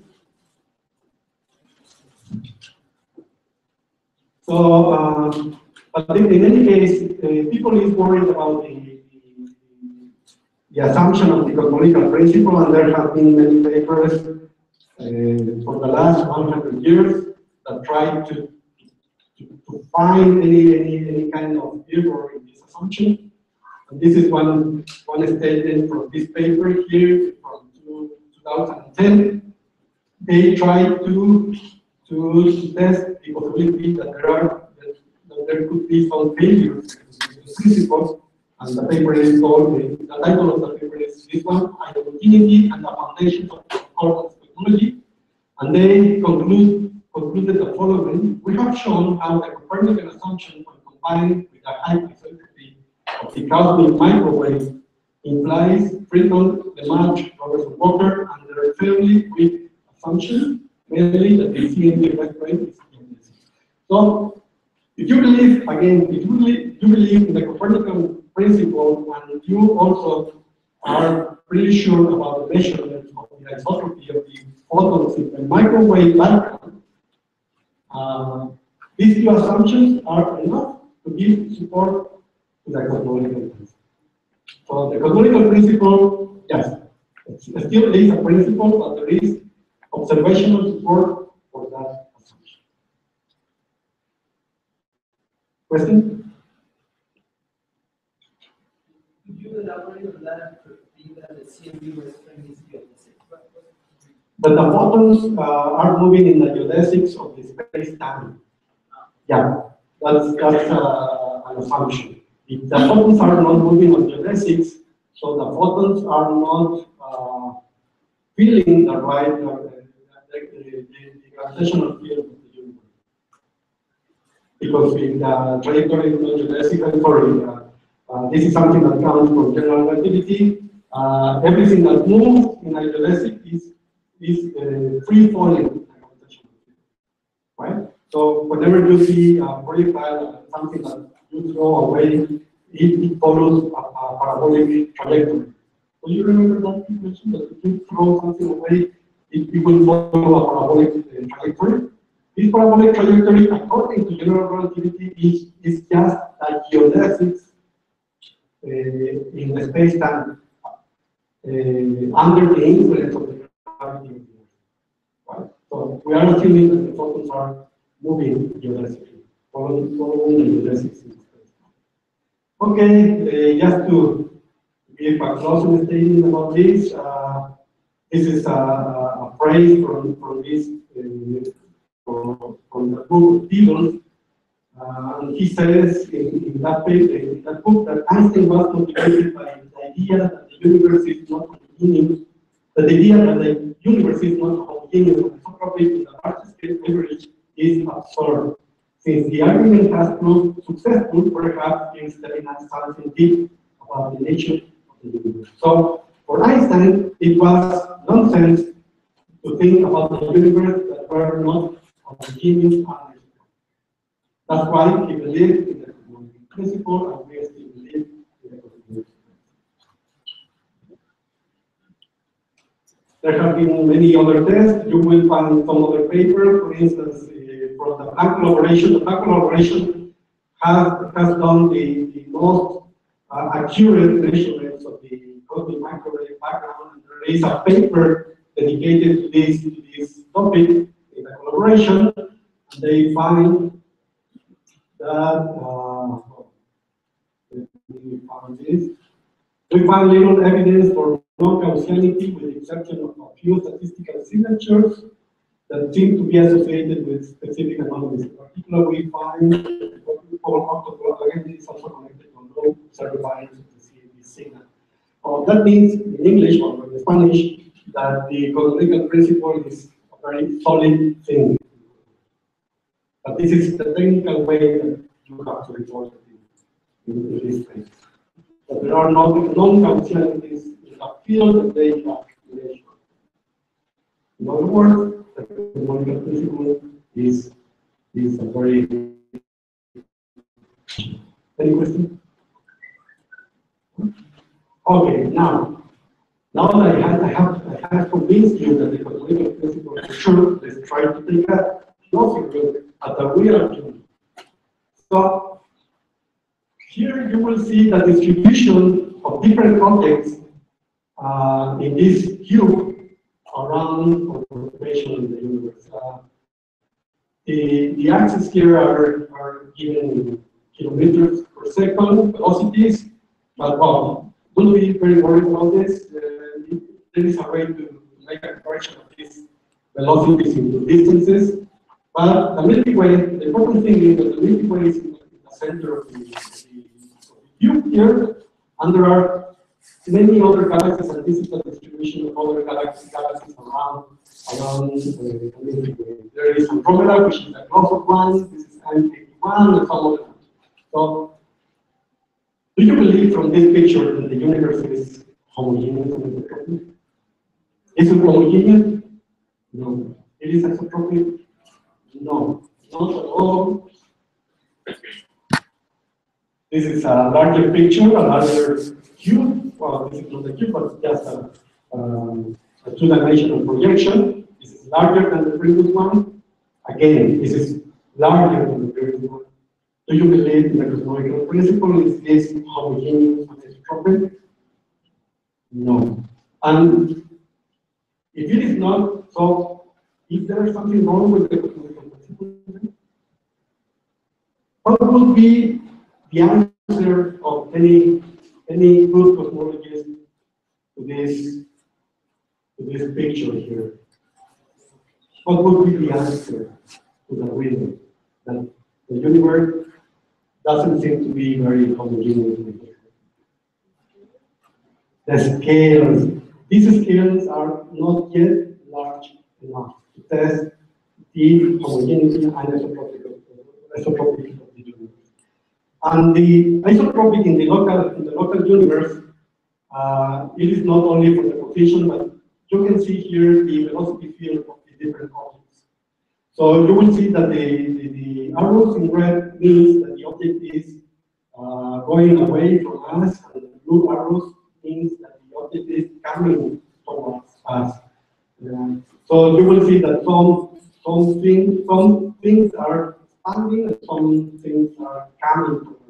So, but in any case, people is worried about the assumption of the cosmological principle, and there have been many papers for the last 100 years that try to find any kind of error in this assumption. And this is one statement from this paper here from 2010. They tried to test the possibility that there could be some failures in the principle, and the paper is called, the title of the paper is this one, Identity and the Foundations of Concordance Technology, and they concluded the following: we have shown how the Copernican assumption, when combined with the high frequency of the cosmic microwave, implies Friedman, DeMatch, Robertson Walker, and their fairly weak assumption, mainly that the CMB effect rate is endless. So, if you believe, again, if you believe in the Copernican principle, and you also are pretty sure about the measurement of the isotropy of the photons in the microwave background, these two assumptions are enough to give support to the cosmological principle. So the cosmological principle, yes, it still is a principle, but there is observational support for that assumption. Question? Could you elaborate on that and repeat that the CMU restraint is geodesic? But the photons are moving in the geodesics of the space-time. Yeah, that's an assumption. If the photons are not moving on geodesics, so the photons are not feeling the right, the gravitational field of the universe. Because in the trajectory of geodesic, this is something that comes from general relativity. Everything that moves in a geodesic is free falling, right? So whenever you see a projectile, something that you throw away, it follows a parabolic trajectory. Do you remember that you mentioned that if you throw something away, it will follow a parabolic trajectory? This parabolic trajectory, according to general relativity, is just a geodesics in the space-time under the influence of the gravity. Right? So we are assuming that the photons are moving geodesically, following the geodesics in space. Okay, just to give a closing statement about this, this is a phrase from this from the book of Peebles. And he says in that book that Einstein was motivated by the idea that the universe is not homogeneous, the idea that the universe is not homogeneous and isotropy in the large scale average is absurd. Since the argument has proved successful, perhaps he is telling us something deep about the nature of the universe. So for Einstein, it was nonsense to think about the universe that were not homogeneous and isotropy. That's why he believed in the cosmological principle, and we still believe in the cosmological principle. There have been many other tests. You will find some other papers, for instance, from the Planck collaboration. The Planck collaboration has done the most accurate measurements of the cosmic microwave background. And there is a paper dedicated to this topic in the collaboration. And they find that we find little evidence for non-causality with the exception of a few statistical signatures that seem to be associated with specific anomalies. In particular, we find what we call octopus, again, this is also connected to low observed values of the CMB signal. That means in English or in Spanish that the cosmological principle is a very solid thing. But this is the technical way that you have to report it in this case. But there are no non-causalities in the field that they have measured. In other words, the cosmological principle is a very. Any question? Okay, now that I have convinced you that the cosmological principle is true, let's try to take a closer look at the real argument. So here you will see the distribution of different objects in this cube around observation in the universe. The axes here are given in kilometers per second velocities, but don't be very worried about this. There is a way to make a correction of these velocities into distances. But the Milky Way, the important thing is that the Milky Way is in the center of the cube here, and there are many other galaxies, and this is the distribution of other galaxies around the Milky Way. There is Andromeda, which is the closest one, this is M81, and some other ones. So, do you believe from this picture that the universe is homogeneous and isotropic? Is it homogeneous? No. It is isotropic? No, not at all. This is a larger picture, a larger cube, well, this is not a cube, but it's just a two-dimensional projection. This is larger than the previous one. Again, this is larger than the previous one. Do you believe in the cosmological principle? Is this homogeneous and isotropic? No. And if it is not, so is there something wrong with the cosmological principle? What would be the answer of any good cosmologist to this picture here? What would be the answer to the reason that the universe doesn't seem to be very homogeneous? The scales, these scales are not yet large enough to test the homogeneity and isotropic of the universe. And the isotropic in the local universe, it is not only for the position, but you can see here the velocity field of the different objects. So you will see that the arrows in red means that the object is going away from us, and the blue arrows means that the object is coming towards us. So you will see that some things are expanding and some things are coming towards us.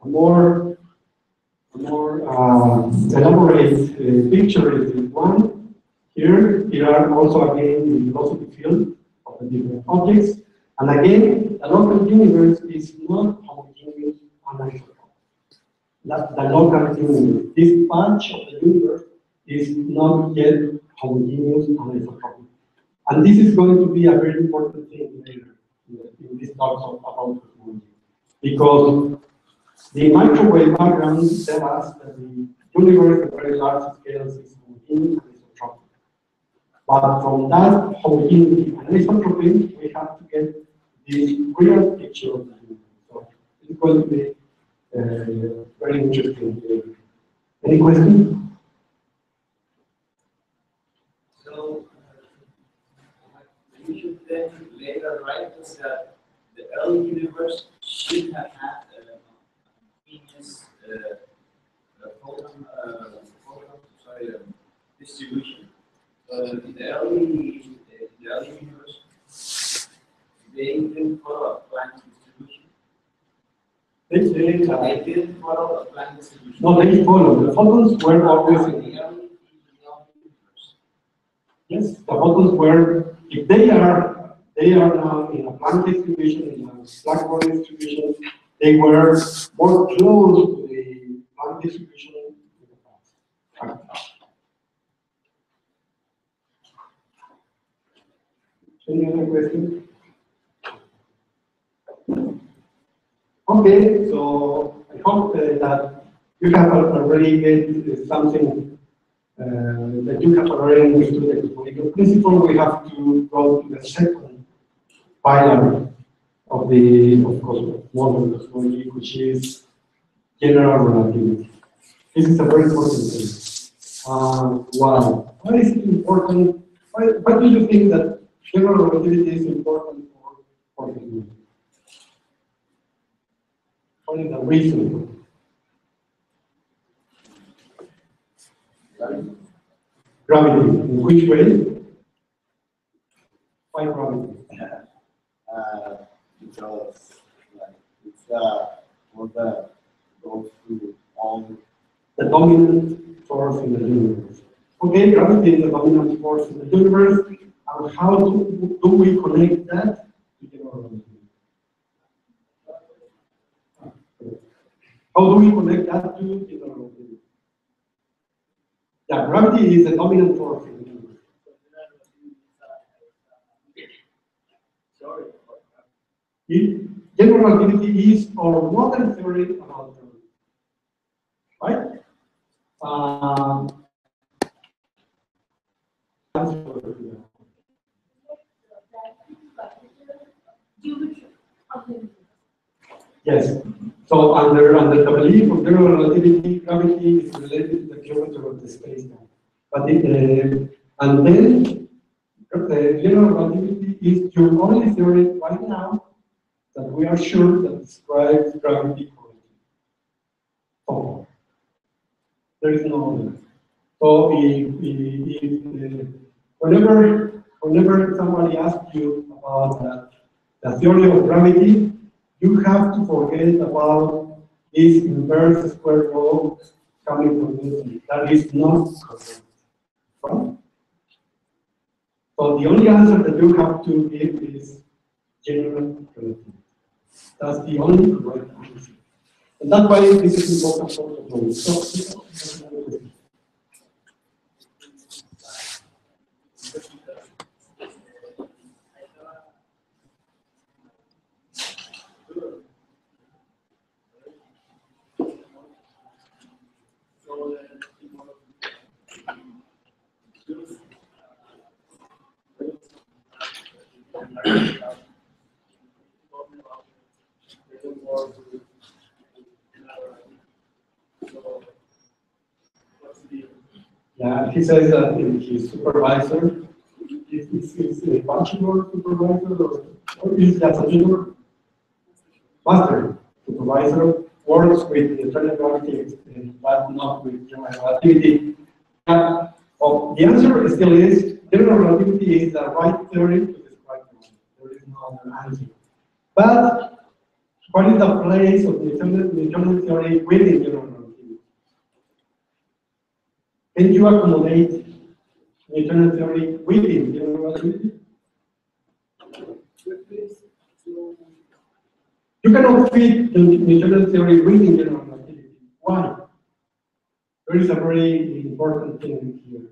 A more elaborate picture is this one. Here are also again the velocity field of the different objects. And again, the local universe is not homogeneous and isotropic. The local universe, this patch of the universe is not yet homogeneous and isotropic. And this is going to be a very important thing later in this talk about cosmology. Because the microwave background tells us that the universe at very large scales is homogeneous and isotropic. But from that homogeneity and isotropy, we have to get this real picture of the universe. So it's going to be very interesting. Any questions? So, you should then later write us that the early universe should have had homogeneous distribution. In the early universe, they didn't follow a Planck distribution. They didn't follow a Planck distribution. No, they follow. The photons were always in the early universe. Yes, the photons were, if they are now in a Planck distribution, in a black body distribution, they were more close to the Planck distribution in the past. Any other questions? Okay, so I hope that you have already get something that you have already understood the cosmological principle. We have to go to the second pillar of modern cosmology, which is general relativity. This is a very important thing. Why? Why is it important? Why do you think that general relativity is important for the universe? What is the reason? Gravity. In which way? Why gravity? Because it's one that goes through all the dominant force in the universe. Okay, gravity is the dominant force in the universe. And how do we connect that to general relativity? How do we connect that to general relativity? Yeah, gravity is the dominant force in the universe. General relativity is our modern theory about gravity, right? Yes. So under the belief of general relativity, gravity is related to the curvature of the space-time. But and then the general relativity is your only theory right now that we are sure that describes gravity correctly. So There is no other. So whenever somebody asks you about the theory of gravity, you have to forget about this inverse square law coming from Newton. That is not correct. Right? So the only answer that you have to give is general relativity. That's the only correct answer. And that's why this is important for cosmology. So, yeah, he says that his supervisor is a bachelor supervisor or is just a junior master supervisor, works with the general gravity but not with general relativity. The answer still is general relativity is the right theory to describe the world. There is no other answer. But what is the place of Newtonian theory within general relativity? Can you accommodate Newtonian theory within general relativity? You cannot fit the Newtonian theory within general relativity. Why? There is a very important thing here.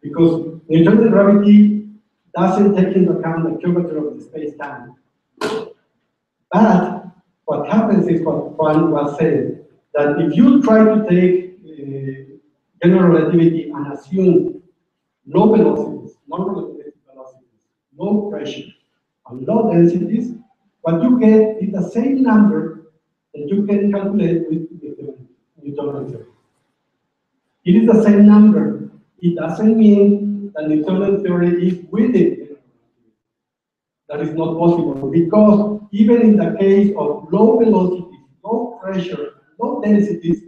Because Newtonian gravity doesn't take into account the curvature of the space-time. But what happens is what Juan was saying, that if you try to take general relativity and assume low velocities, non-relativistic velocities, low pressure, and low densities, what you get is the same number that you can calculate with the Newtonian theory. It is the same number. It doesn't mean that Newtonian theory is within general relativity. That is not possible because even in the case of low velocities, low pressure, low densities,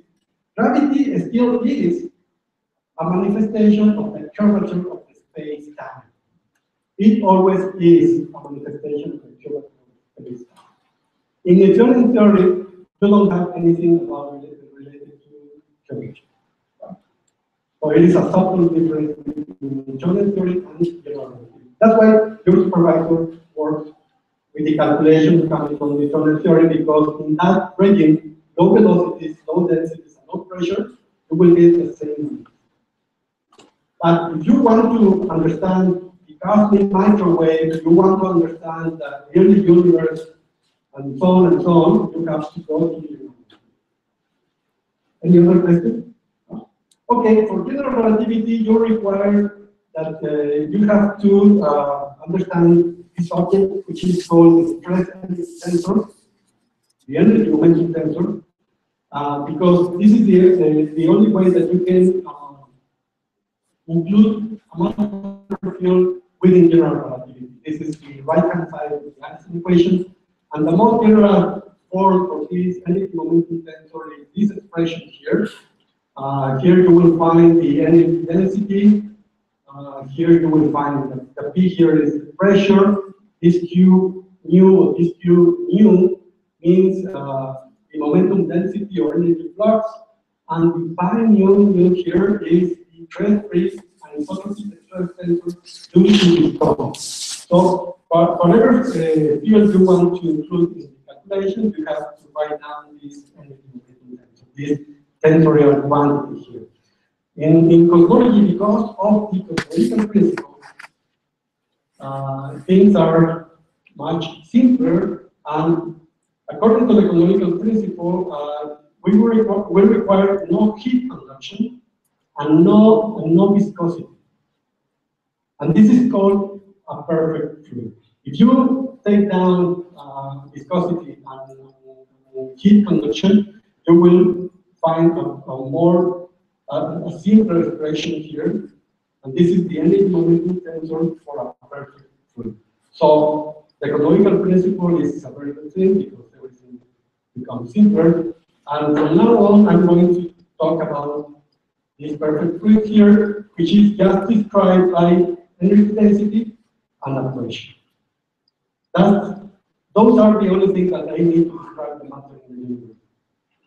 gravity still is a manifestation of the curvature of the space-time. It always is a manifestation of the curvature of the space-time. In Newtonian theory, you don't have anything about related to curvature. So it is a subtle difference between Newtonian theory and general relativity. That's why your supervisor works with the calculations coming from Newtonian theory, because in that regime, low velocities, low densities, and low pressure, you will get the same number. But if you want to understand the cosmic microwave, you want to understand the early universe, and so on, you have to go to the. Any other question? Okay, for general relativity, you require that you have to understand this object, which is called the stress energy tensor, the energy momentum tensor, because this is the only way that you can include a matter field within general relativity. This is the right-hand side of the Einstein equation, and the most general form for this energy momentum tensor is this expression here. Here you will find the energy density. Here you will find the P here is the pressure. This Q nu or this Q nu means the momentum density or energy flux. And the pi nu here is the stress free isotropy stress tensor due to the problem. So whatever field you want to include in the calculation, you have to write down this energy momentum tensor. This tensorial quantity here. In cosmology, because of the cosmological principle, things are much simpler, and according to the cosmological principle, we will require no heat conduction and no viscosity. And this is called a perfect fluid. If you take down viscosity and heat conduction, you will find a simpler expression here, and this is the energy momentum tensor for a perfect fluid. So the cosmological principle is a very good thing because everything becomes simpler. And from now on, I'm going to talk about this perfect fluid here, which is just described by energy density and a pressure. Those are the only things that I need to describe the matter in the universe.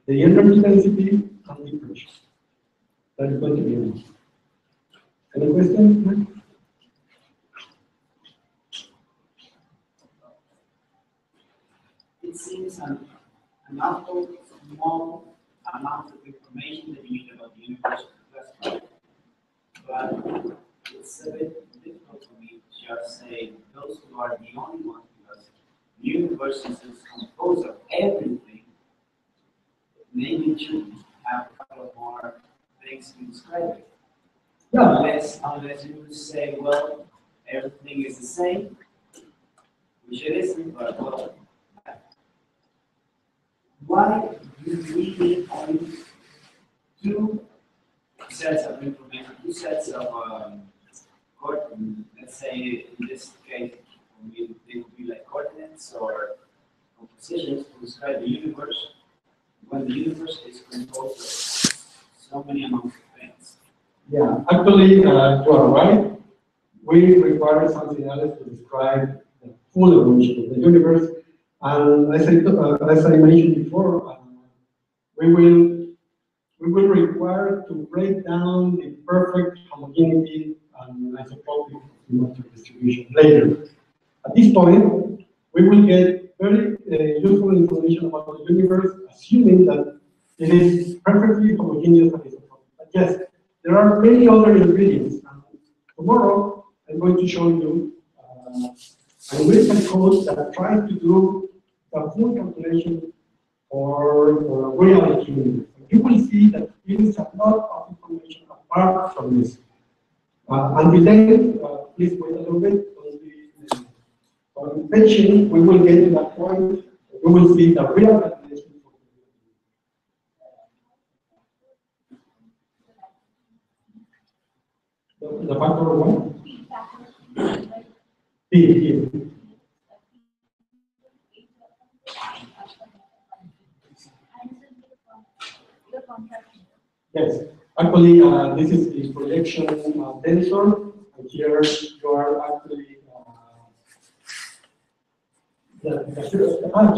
The energy density and the pressure. That is going to be enough. Any questions? It seems an awful small amount of information that you need about the universe to classify. But it's a bit difficult for me to just say those who are the only ones, because the universe is composed of everything. Maybe it should have a couple of more things to describe it. Yeah. Unless you would say, well, everything is the same, which it isn't, but well, why do we need only two sets of information, two sets of coordinates? Let's say in this case, they would be like coordinates or positions to describe the universe, when the universe is composed of so many amounts of things. Yeah, actually, you are right. We require something else to describe the full evolution of the universe. And as I mentioned before, we will require to break down the perfect homogeneity and isotropic matter distribution later. At this point, we will get very useful information about the universe, assuming that it is perfectly homogeneous and isotropic. But yes, there are many other ingredients. And tomorrow, I'm going to show you a written code that tries to do the full calculation for real universe. You will see that there is a lot of information apart from this. Until then, please wait a little bit. On patient, we will get to that point. We will see the real calculation. The factor of what? P. Yes, actually, this is the projection tensor, and here you are actually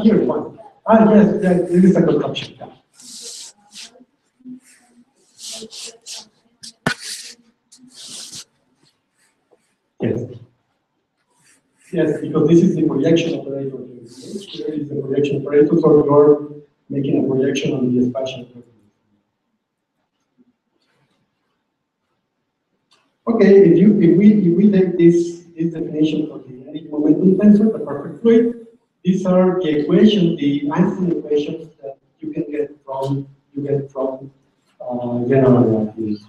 here one. Yes, yes, this is a contraction. Yeah. Yes. Yes, because this is the projection operator. Here is the projection operator, so you're making a projection on the spatial coordinates. Okay, if we take this definition for the energy momentum tensor, the perfect fluid, these are the equations, the Einstein equations that you get from general relativity.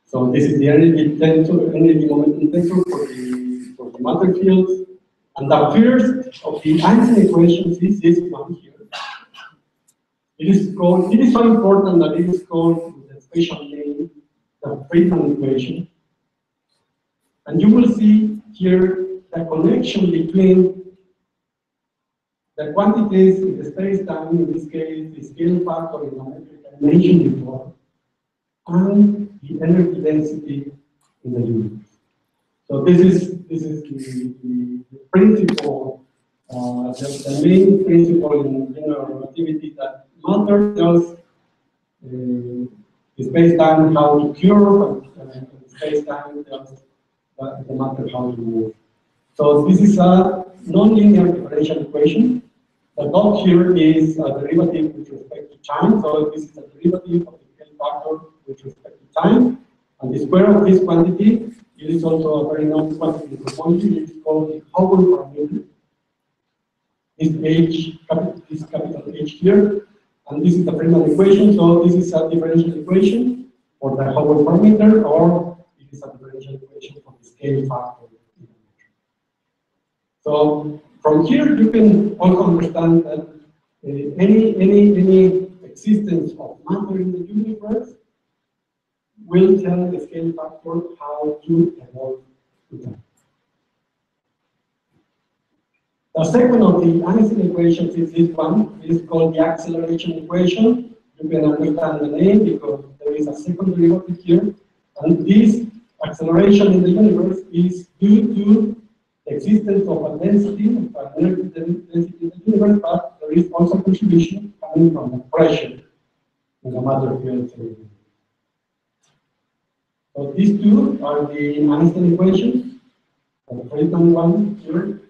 So this is the energy momentum tensor for the matter fields, and the first of the Einstein equations is this one here. It is so important that it is called with a special name, the Friedmann equation. And you will see here the connection between the quantities in the space-time, in this case, the scale factor in the metric I mentioned before, and the energy density in the universe. So this is the principle, the main principle in general relativity, that matter tells the space-time how to curve, and space-time tells the matter how to move. So this is a nonlinear differential equation. The dot here is a derivative with respect to time. So this is a derivative of the scale factor with respect to time. And the square of this quantity is also a very known quantity in cosmology. It is called the Hubble parameter. This capital H here. And this is the Friedmann equation. So this is a differential equation for the Hubble parameter, or it is a differential equation for the scale factor. So from here you can also understand that any existence of matter in the universe will tell the scale factor how to evolve with time. The second of the Einstein equations is this one. It is called the acceleration equation. You can understand the name because there is a second derivative here, and this acceleration in the universe is due to the existence of a density, of an energy density in the universe, but there is also contribution coming from the pressure in the matter field. So these two are the Einstein equations, the Friedman one here.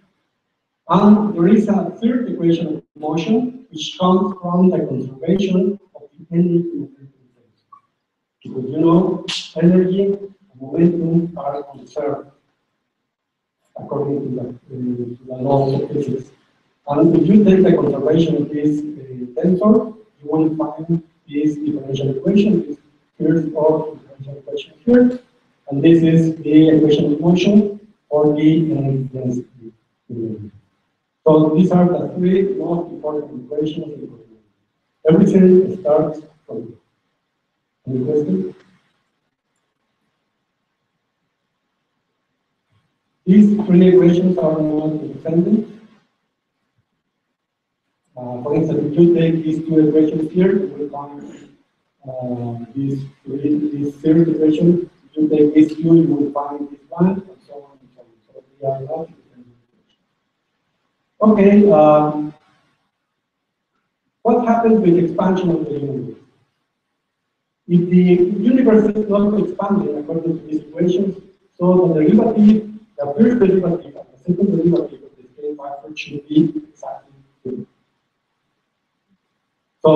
And there is a third equation of motion, which comes from the conservation of the energy in the phase. Because you know, energy and momentum are conserved according to the laws of physics. And if you take the conservation of this tensor, you will find this differential equation, this first order differential equation here, and this is the equation of motion for the energy density. So these are the three most important equations in cosmology. Everything starts from here. Any questions? These three equations are not independent. For instance, if you take these two equations here, you will find this third equation. If you take these two, you will find this one, and so on and so on. So they are not independent equations. Okay, what happens with expansion of the universe? If the universe is not expanding according to these equations, so the derivative, the first derivative and the second derivative of the scale factor should be exactly zero. So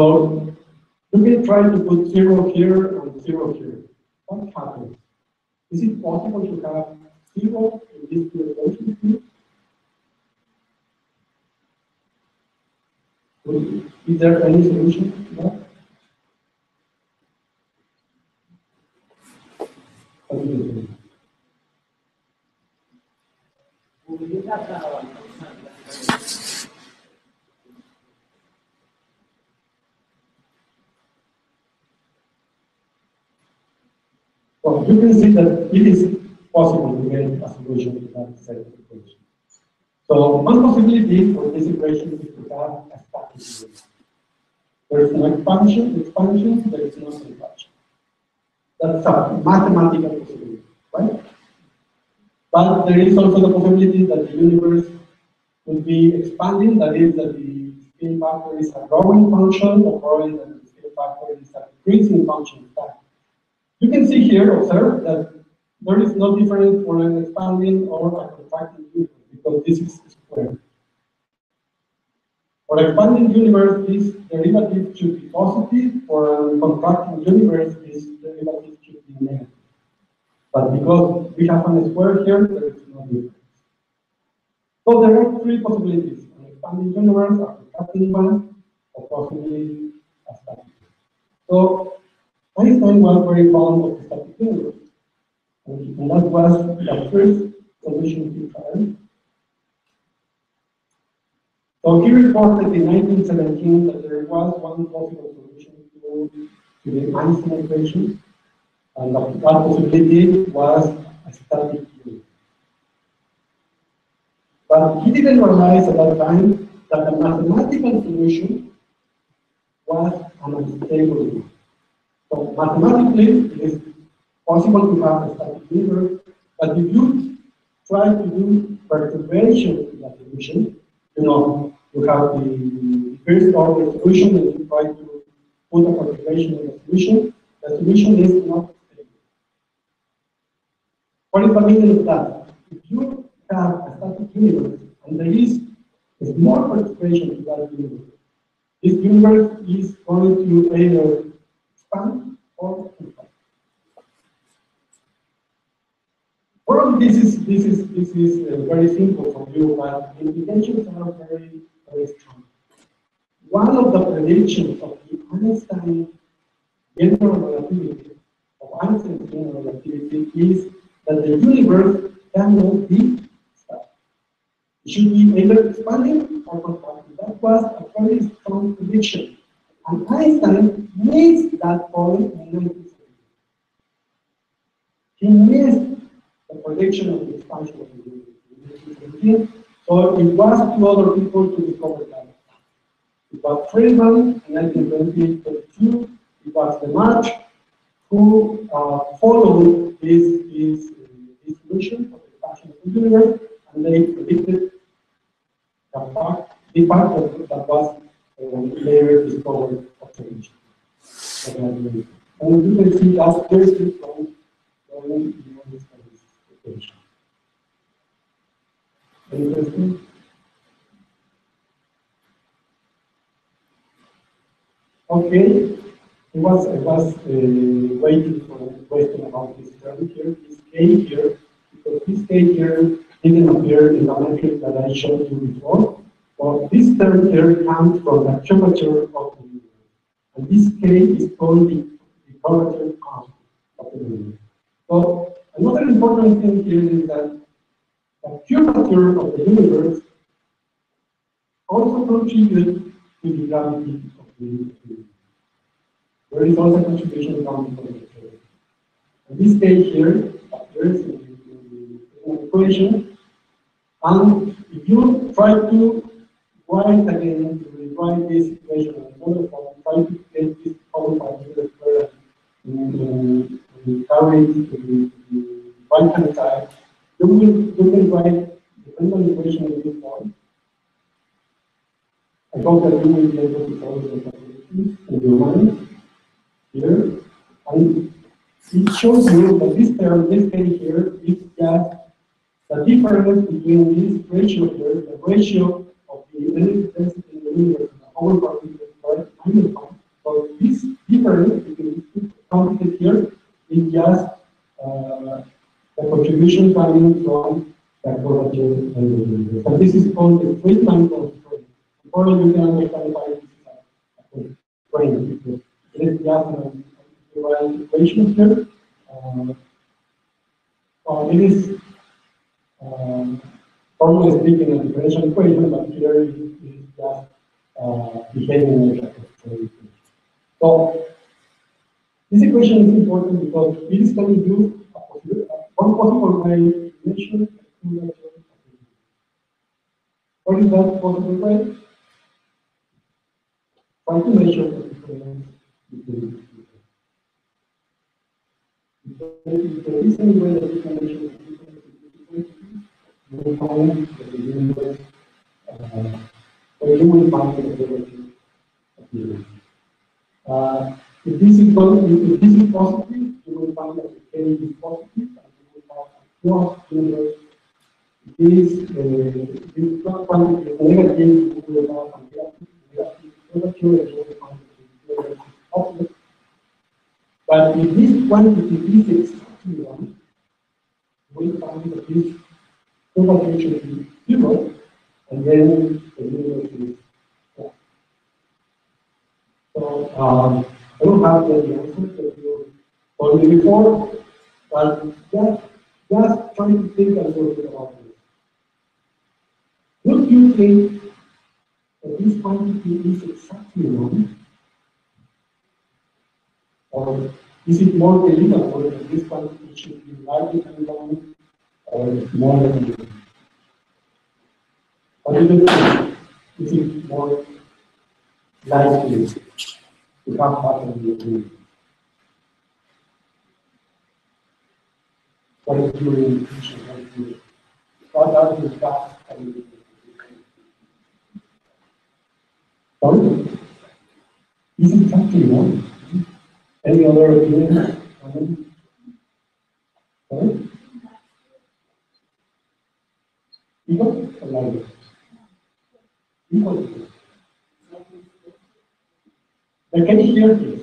you can try to put 0 here and 0 here. What happens? Is it possible to have 0 in these two equations here? Is there any solution to that? What do you think? So you can see that it is possible to get a solution to that set of equations. So one possibility for this equation is to have a static universe. There is no expansion, there is no contraction. That's a mathematical possibility, right? But there is also the possibility that the universe will be expanding, that is, that the scale factor is a growing function, or probably that the scale factor is a decreasing function of time. You can see here, observe that there is no difference for an expanding or a contracting universe, because this is square. For expanding universe, this derivative should be positive. For a contracting universe, this derivative should be negative. But because we have a square here, there is no difference. So there are three possibilities: an expanding universe, a contracting one, or possibly a static. So Einstein was very fond of the static universe, and that was the first solution he tried. So he reported in 1917 that there was one possible solution to the Einstein equation, and that possibility was a static universe. But he didn't realize at that time that the mathematical solution was an unstable universe. So mathematically, it is possible to have a static universe, but if you try to do perturbation in that solution, you have the first order solution, and you try to put a perturbation in the solution is not stable. What is the meaning of that? If you have a static universe and there is a small perturbation to that universe, this universe is going to either expand or contract. Probably this is very simple for you, but the implications are very, very strong. One of the predictions of the Einstein general relativity, is that the universe cannot be static. It should be either expanding or contracting. That was a very strong prediction. And Einstein missed that point in 1970. He missed the prediction of the expansion of the universe in 1917. So it was to other people to discover that. It was Friedman in 1922. It was the March who followed this solution of the expansion of the universe, and they predicted the part that was later discovered observation. And you can see that's very different from this equation. Any questions? Okay, I was waiting for a question about this term here, this K here, because this K here didn't appear in the metric that I showed you before. But this term here comes from the curvature of the universe. And this K is called the curvature constant of the universe. So another important thing here is that the curvature of the universe also contributes to the gravity of the universe. There is also a contribution coming from the curvature. And this K here appears in the equation. And if you try to write again, to rewrite this equation in another form, try to get this power by the square and carry it to the right hand side, you will write the final equation in this form. I hope that you will be able to solve the calculations in your mind here. And it shows you that this term, this K here, is just the difference between this ratio here, the ratio of the electric density in the universe and the whole particle minus one. So this difference between these two quantities here is just the contribution coming from the curvature of the universe. And this is called the Friedman constraint. Before you can understand why this is a constraint, because it is just the right equation here. It is formally speaking a differential equation, but here it is just behaving like a constraint. So this equation is important because it is telling you one possible way to measure the curvature of the universe. What is that possible way? Try to measure the difference between the two. If there is any way that you can measure the difference between the two, you will find that the universe, or you will find the curvature of the universe. If this is positive, you will find that the K is positive, and you will have a closed universe. This quantity is negative, you will have a negative curvature, and you will find that the universe is positive. But if this quantity is exactly 1, you will find that this curvature should be 0, and then the universe is flat. So I don't have the answers that you told me before, but just trying to think a little bit about this. Would you think that this quantity is exactly 1? Or is it more believable that this quantity should be larger than 1 or smaller than 1? What do you think? Is it more likely to have happened in the universe? What is your intuition? What are the facts? Sorry? Is it exactly 1? Any other opinion? Sorry? Equal or larger? Equal. Can you hear this?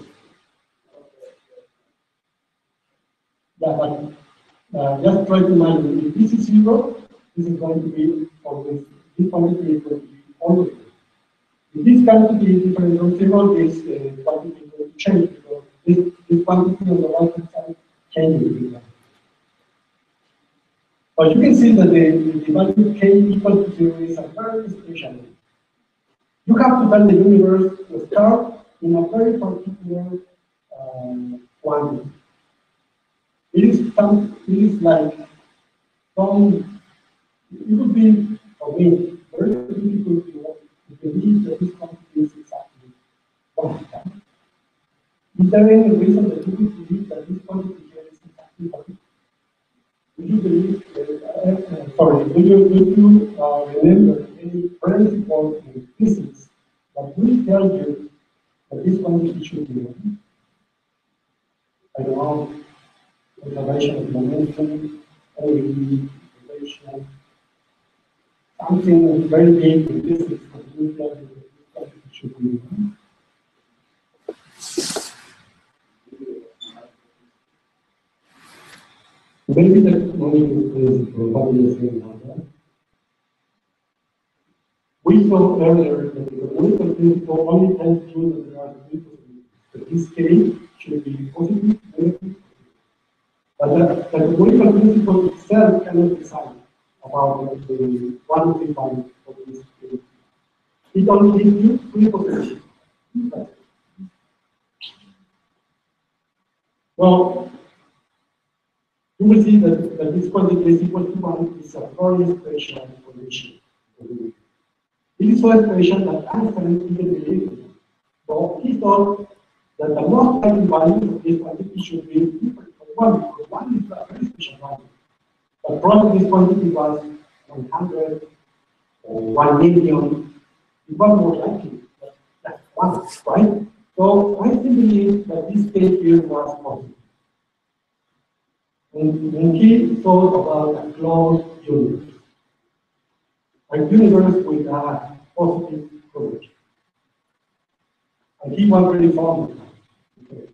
Yeah, but just try to imagine, if this is 0, this is going to be always, this quantity is going to be always. If this quantity is different from 0, this quantity is going to change, because this quantity on the right hand side changes. But you can see that the value K equal to 0 is a very special one. You have to tell the universe to start in a very particular quantity. It is like it would be, for me, very difficult to believe that this quantity is Is there any reason that you would believe that this quantity here is exactly correct? Do you believe, sorry, do you remember any principle in physics that will tell you that this quantity should be known? I don't know, conservation of momentum, energy, relation, something very big in physics that will tell you that this quantity should be known. Maybe the canonical principle, what do you think about that? We saw earlier that the canonical principle only tells you that there are three possibilities. That this case should be positive, negative, but the canonical principle itself cannot decide about the quantity value of this case. It only gives you three possibilities. Well, you will see that this quantity is equal to 1 is a very special condition. It is so special that Einstein even believed in it. So he thought that the most likely value of this quantity should be equal to 1, because 1 is a very special value. But probably this quantity was 100 or 1 million. It was more likely that 1, right? So I still believe that this case here was positive. And he thought about a closed universe, a universe with a positive curvature. And he was very fond of that. Okay.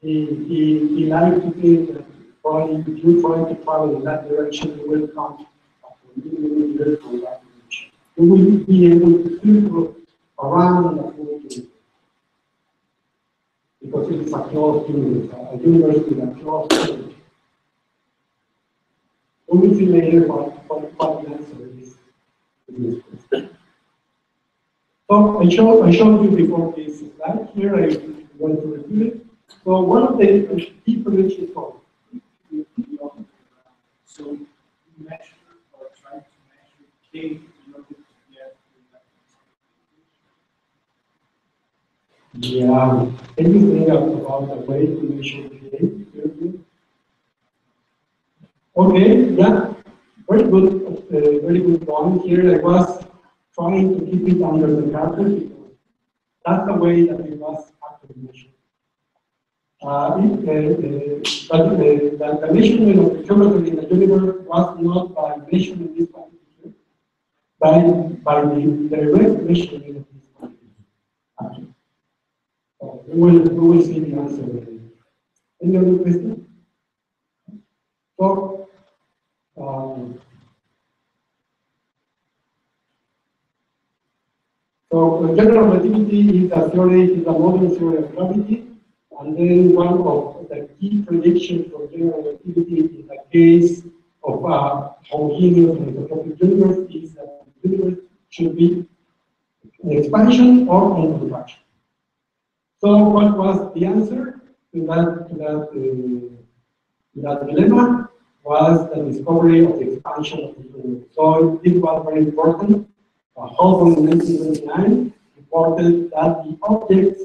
He liked to think that probably if you try to travel in that direction, you will come after many years from that direction. You will be able to filter around that whole universe. Because it is a closed universe, a universe with a closed curvature. We will see later what the answer is to this question. So I showed you before this slide. Here I want to repeat it. So one of the key predictions for So you measure or try to measure K in order to get yeah. Can you think about a way to measure K? Okay, yeah, very good point here. I was trying to keep it under the carpet because that's the way that it was actually measured. But the measurement of the geometry in the universe was not by measuring this quantity here, by the direct measurement of this quantity. Actually. So we will see the answer later. Any other question? So, general relativity is a theory, is a modern theory of gravity, and then one of the key predictions for general relativity in the case of a homogeneous isotropic universe is that the universe should be an expansion or a contraction. So, what was the answer to that dilemma? Was the discovery of the expansion of the universe. So it was very important. Hubble in 1929 reported that the objects,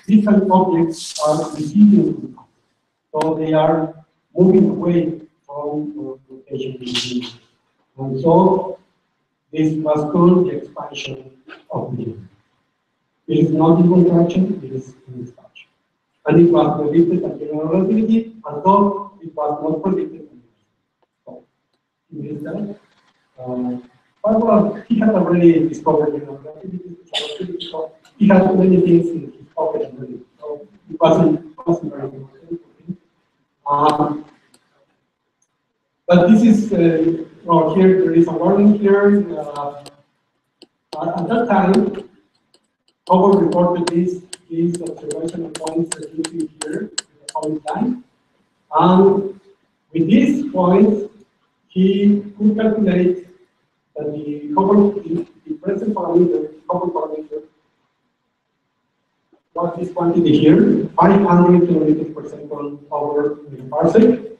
different objects, are receding. So they are moving away from rotation. And so this was called the expansion of the universe. It is not in contraction, it is in expansion. And it was predicted at general relativity, although it was not predicted. Well, he had already discovered general relativity, so he had many things in his pocket already, so it wasn't very important. But this is, well, here there is a warning here. At that time, Hubble reported these observational points that you see here in the point line. And with these points, he could calculate that the present parameter, Hubble parameter, was this quantity here, 500 kilometers per second over the parsec.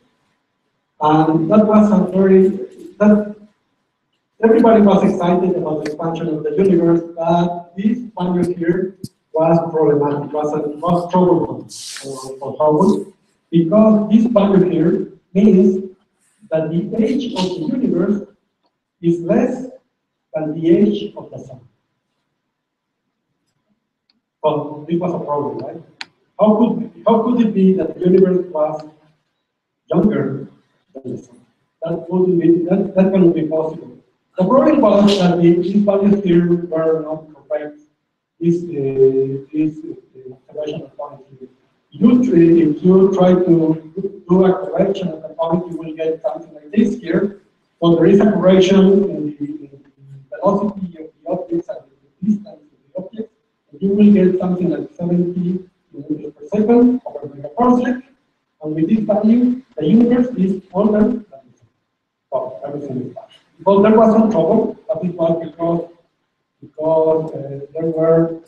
And that was that everybody was excited about the expansion of the universe, but this value here was problematic, was troublesome for Hubble, because this value here means that the age of the universe is less than the age of the sun. Well, this was a problem, right? How could it be that the universe was younger than the sun? That cannot be possible. The problem was that these values here were not correct. This observation of quantity. If you try to do a correction of the point, you will get something like this here. So there is a correction in the velocity of the objects and the distance of the objects, and you will get something like 70 meters per second over megaparsec. And with this value, the universe is older than the sun. Well, everything is fine. Because there was some trouble, but it was because there were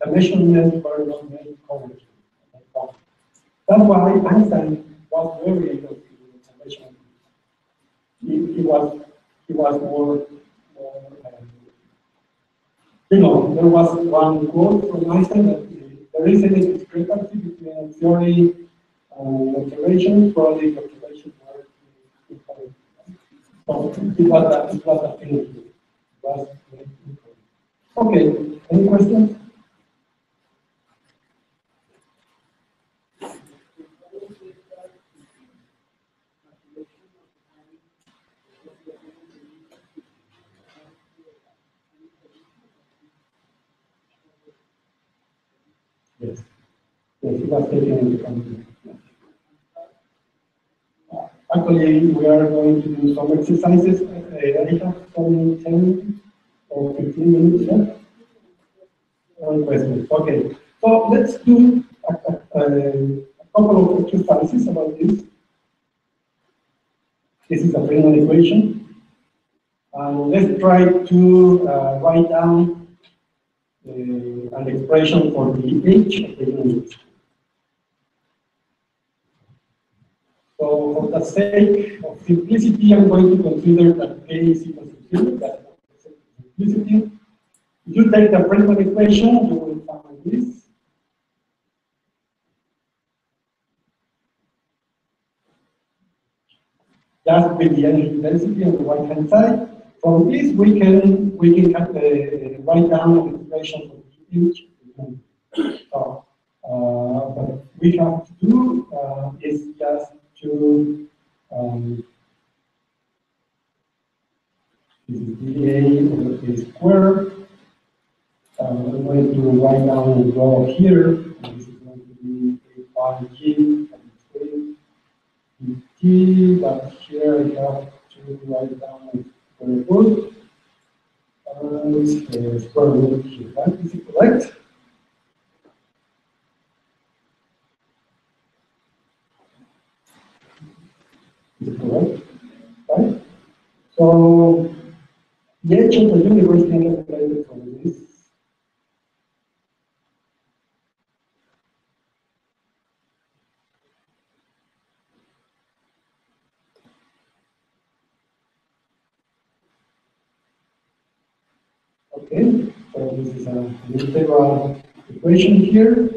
the measurements were not made correctly. That's why Einstein was very able to do the measurement. He was more there was one quote from Einstein that there is any discrepancy between theory and observation, probably the observation were incorrect. So it was a thing. Okay, any questions? Yes. Yes, it was taken into account. Actually, we are going to do some exercises. I have some 10 or 15 minutes left. Questions. Okay. So let's do a couple of exercises about this. This is a Feynman equation. Let's try to write down an expression for the age of the universe. So for the sake of simplicity, I'm going to consider that k is equal to 0. That's for the sake of simplicity. If you take the Feynman equation, you will find this. Just with the energy density on the right hand side. From this, we can write down an expression for the age of the universe. So what we have to do is just to this is dA over k squared. I'm going to write down the draw here. This is going to be a1g dt, but here I have to write down the square root and square root here. Right? Is it correct? Is it correct? Right? So the age of the universe can be calculated from this. Okay, so this is an integral equation here.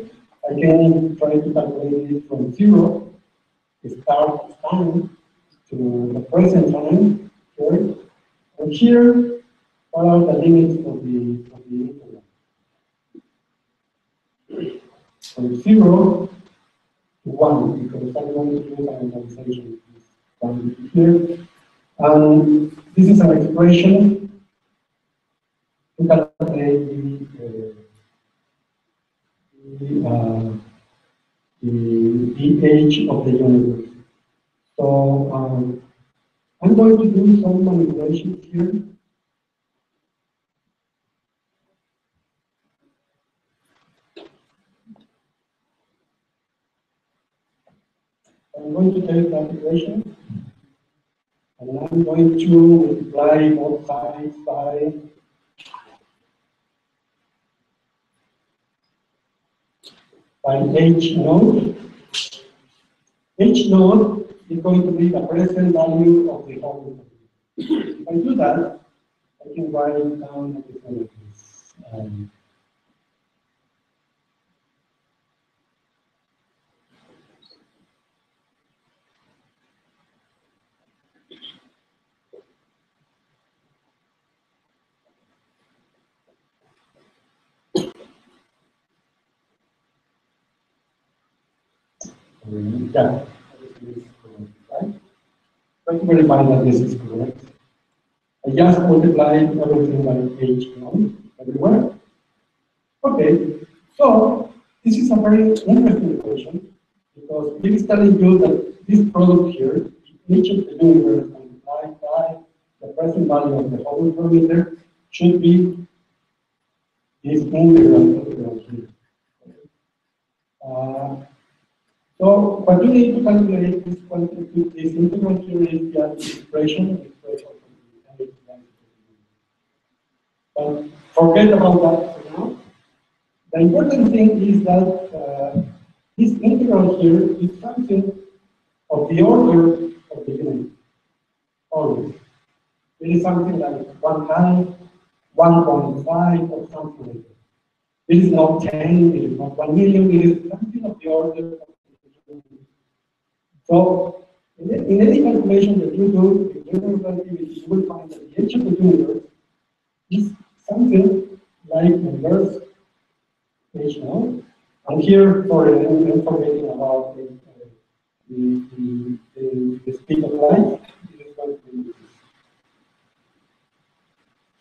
I can try to calculate it from 0, the start of time, to the present time, here. And here, what are the limits of the interval? From 0 to 1, because I'm going to do an normalization from here. And this is an expression to calculate the age of the universe. So I'm going to do some manipulations here. I'm going to take that equation, and I'm going to multiply both sides by h naught. H naught is going to be the present value of the whole. If I do that, I can write it down as Yeah, this is correct, right? Try to verify that this is correct. I just multiplied everything by H1 everywhere. Okay, so this is a very interesting equation because it is telling you that this product here, each of the universe multiplied by the present value of the Hubble parameter should be this integral here. So what you need to calculate is quantity, this integral here is the expression of the but forget about that for now. The important thing is that this integral here is something of the order of the unit. Always. It is something like 1/2, 1.5, or something like that. It is not 10, it is not 1 million, it is something of the order of the unit. So, in any calculation that you do in general relativity, you will find that the h of the universe is something like inverse h now. And here, sorry, I'm forgetting about the speed of light. It is going to be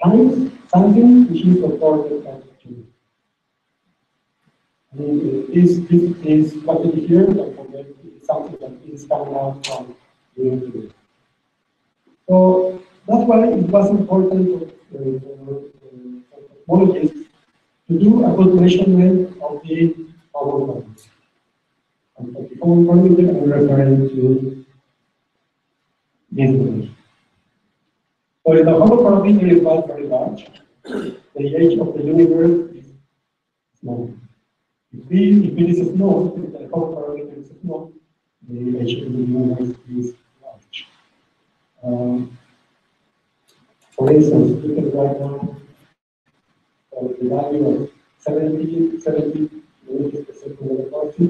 times something which is recorded as 2. And this quantity here, don't forget, is something that is coming out from the internet. So that's why it was important for cosmologists to do a good measurement of the Hubble parameter. And for the Hubble parameter, I'm referring to this relation. So if the Hubble parameter is not very large, the age of the universe is small. If it is small, if the Hubble parameter is small, the age of the universe is large. For instance, we can write down the value of 70 units per second of the party.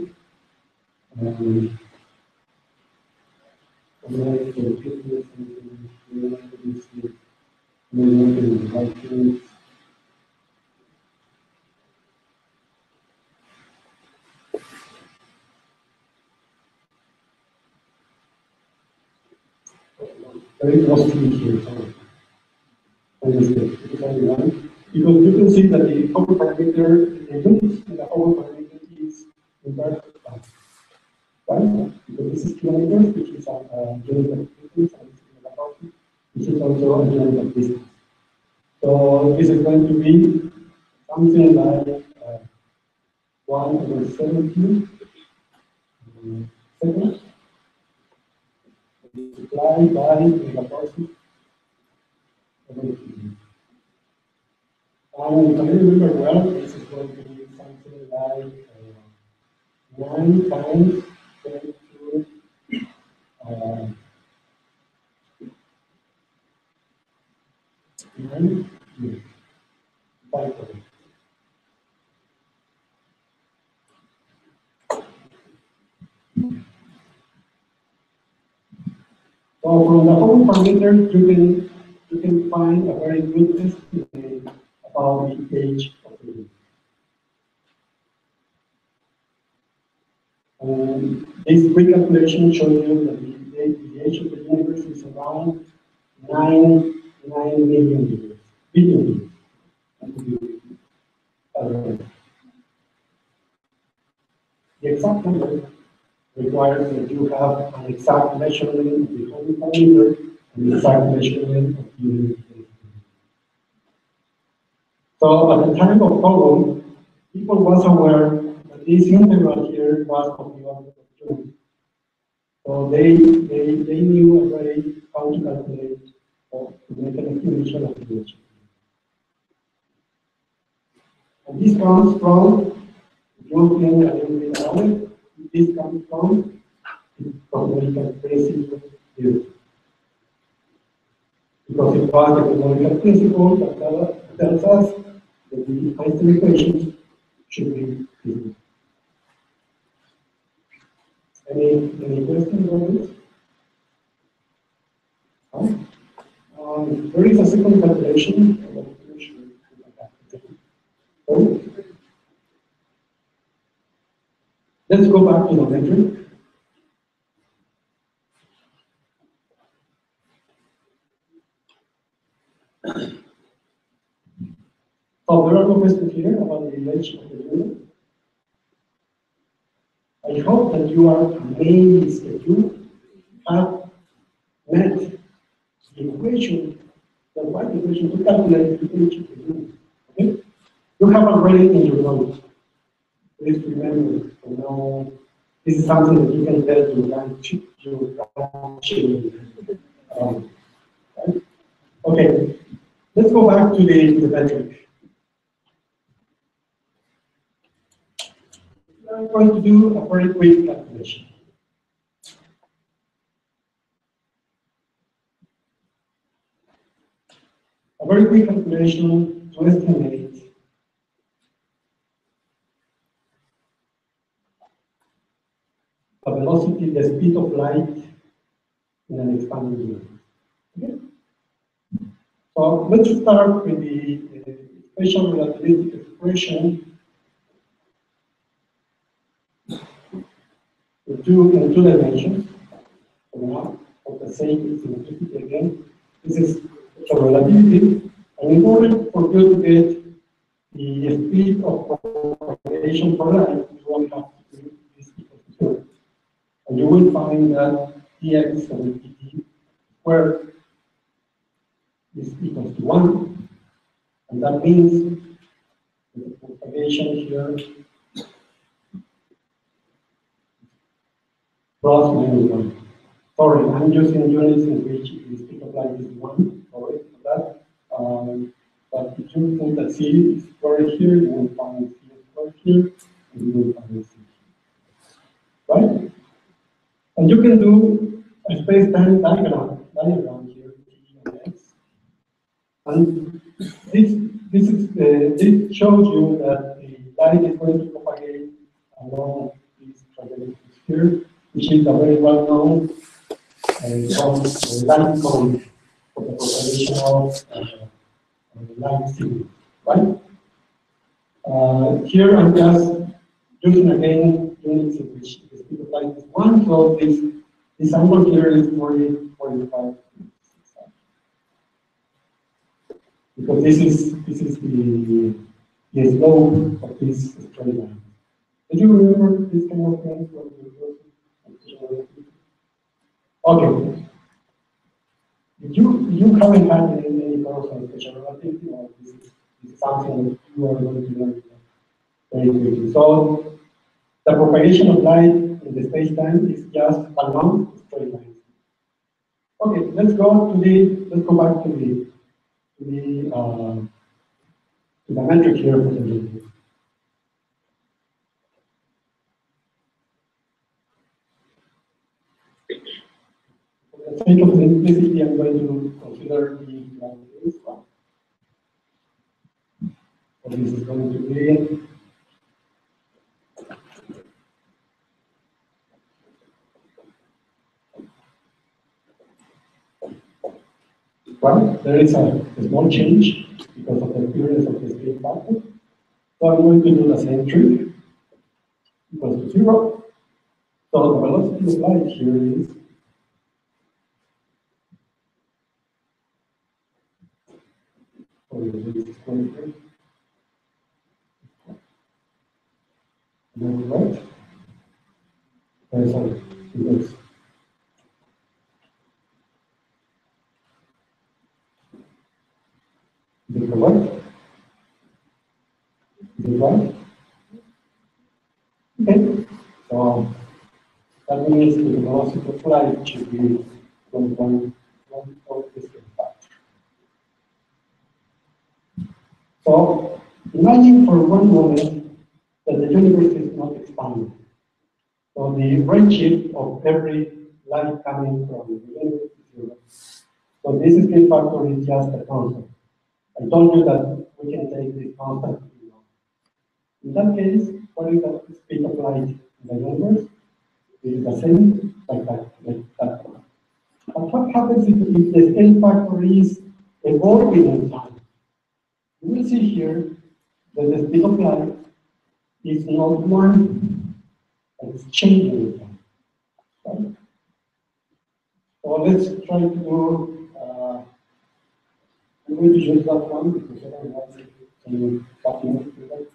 Very mostly here. Because you can see that the Hubble parameter, the units in the Hubble parameter is inverted, right? Because this is kilometers, which is a unit of distance, and this is also a unit of distance. So this is going to be something like 1/70 seconds multiplied by megaparsec. And if I remember well, this is going to be something like 9 times 10 to 9, 5. So from the Hubble parameter, you can find a very good estimate about the age of the universe. This recalculation shows you that the age of the universe is around 9 million years, billion years. The exact number requires that you have an exact measurement of the Hubble parameter and the exact measurement of the universe. So at the time of Hubble, people was aware that this integral here was of the order of 2. So they knew a way how to calculate or to make an estimation of the age. And this comes from, if you look in a little bit about it, this comes from the cosmological principle theory. Because it was the cosmological principle that tells us that the Einstein equations should be given. Any questions on this? There is a second calculation. Let's go back to the metric. So there are no questions here about the relation of the universe. I hope that you are amazed that you have met the equation, the right equation to calculate the age of the universe. Okay? You have already in your notes. Please remember, you know, this is something that you can tell your grandchildren. Right? Okay, let's go back to the metric. I'm going to do a very quick calculation. A very quick calculation to estimate the velocity, the speed of light in an expanding universe. Okay? So let's start with the special relativistic expression in two dimensions. So now, of the same symmetricity again. This is the relativity, and in order for you to get the speed of propagation for light, you will have to do this equal to 0. And you will find that dx over dt squared is equal to 1, and that means that the propagation here plus minus 1. Sorry, I'm using units in which the speed of light is 1. Sorry for that. But if you think that c is squared here, you will find c squared here, and you will find c here. Right? And you can do a space-time diagram here, t and x. And this shows you that the light is going to propagate along these trajectories here, which is a very well-known light cone for the propagation of light signal, right? Here I'm just using again units in which the speed of light is 1, so this angle here is 45. Because this is the slope of this straight line. Did you remember this kind of thing from your okay. You haven't had any course on special relativity, or this is something that you are going to learn very quickly. So the propagation of light in the space-time is just along straight lines. Okay, let's go back to the metric here for the metric. For the sake of simplicity, I'm going to consider the this one. So this is going to be right. There is a small change because of the appearance of the scale factor. So I'm going to do the same trick equals to 0. So the velocity of light here is right. Sorry, because is it correct? Is it right? Okay. So that means the velocity of light should be 1 of this factor. So imagine for one moment that the universe is not expanding. So the redshift of every light coming from the universe is 0. So this scale factor is just a constant. I told you that we can take this constant. In that case, what is the speed of light in the universe? It is the same like that one. But what happens if the scale factor is evolving in time? You will see here that the speed of light is not 1, but it's changing in time. Right? So let's try to do going to use that one because I don't want to document that.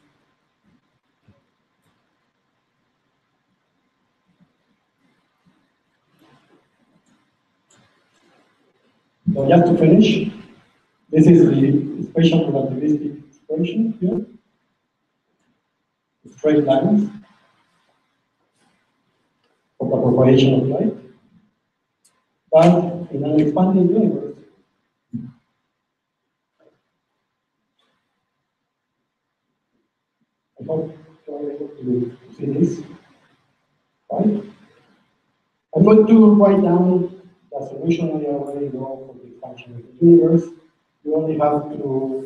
So just to finish, this is the spatial relativistic expression here. Straight lines for the propagation of light. But in an expanding universe, I hope you are able to see this. Right? I'm going to write down the solution I already know for the expansion of the universe. You only have to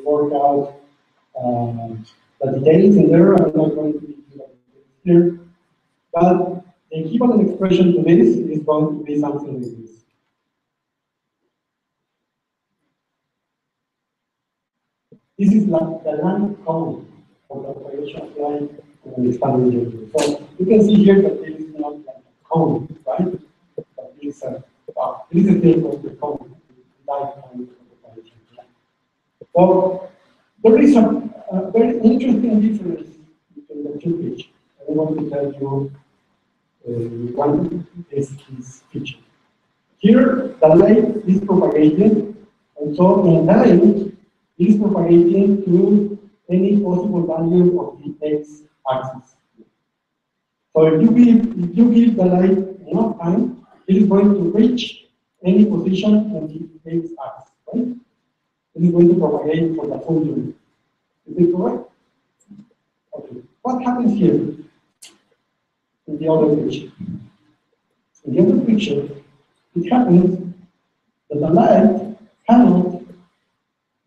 work out the details in there. I'm not going to be here. But the equivalent expression to this is going to be something like this. This is like the line cone for the propagation of light in an expanding universe. So you can see here that this is not like a cone, right? But it's a thing of the cone, light cone for propagation. So there is a very interesting difference between the two pictures. I want to tell you one is this feature. Here, the light is propagating, and so in time, it is propagating to any possible value of the x-axis. So if you give the light enough time, it is going to reach any position on the x-axis, right? It is going to propagate for the full unit. Is it correct? Okay. What happens here in the other picture? In the other picture, it happens that the light cannot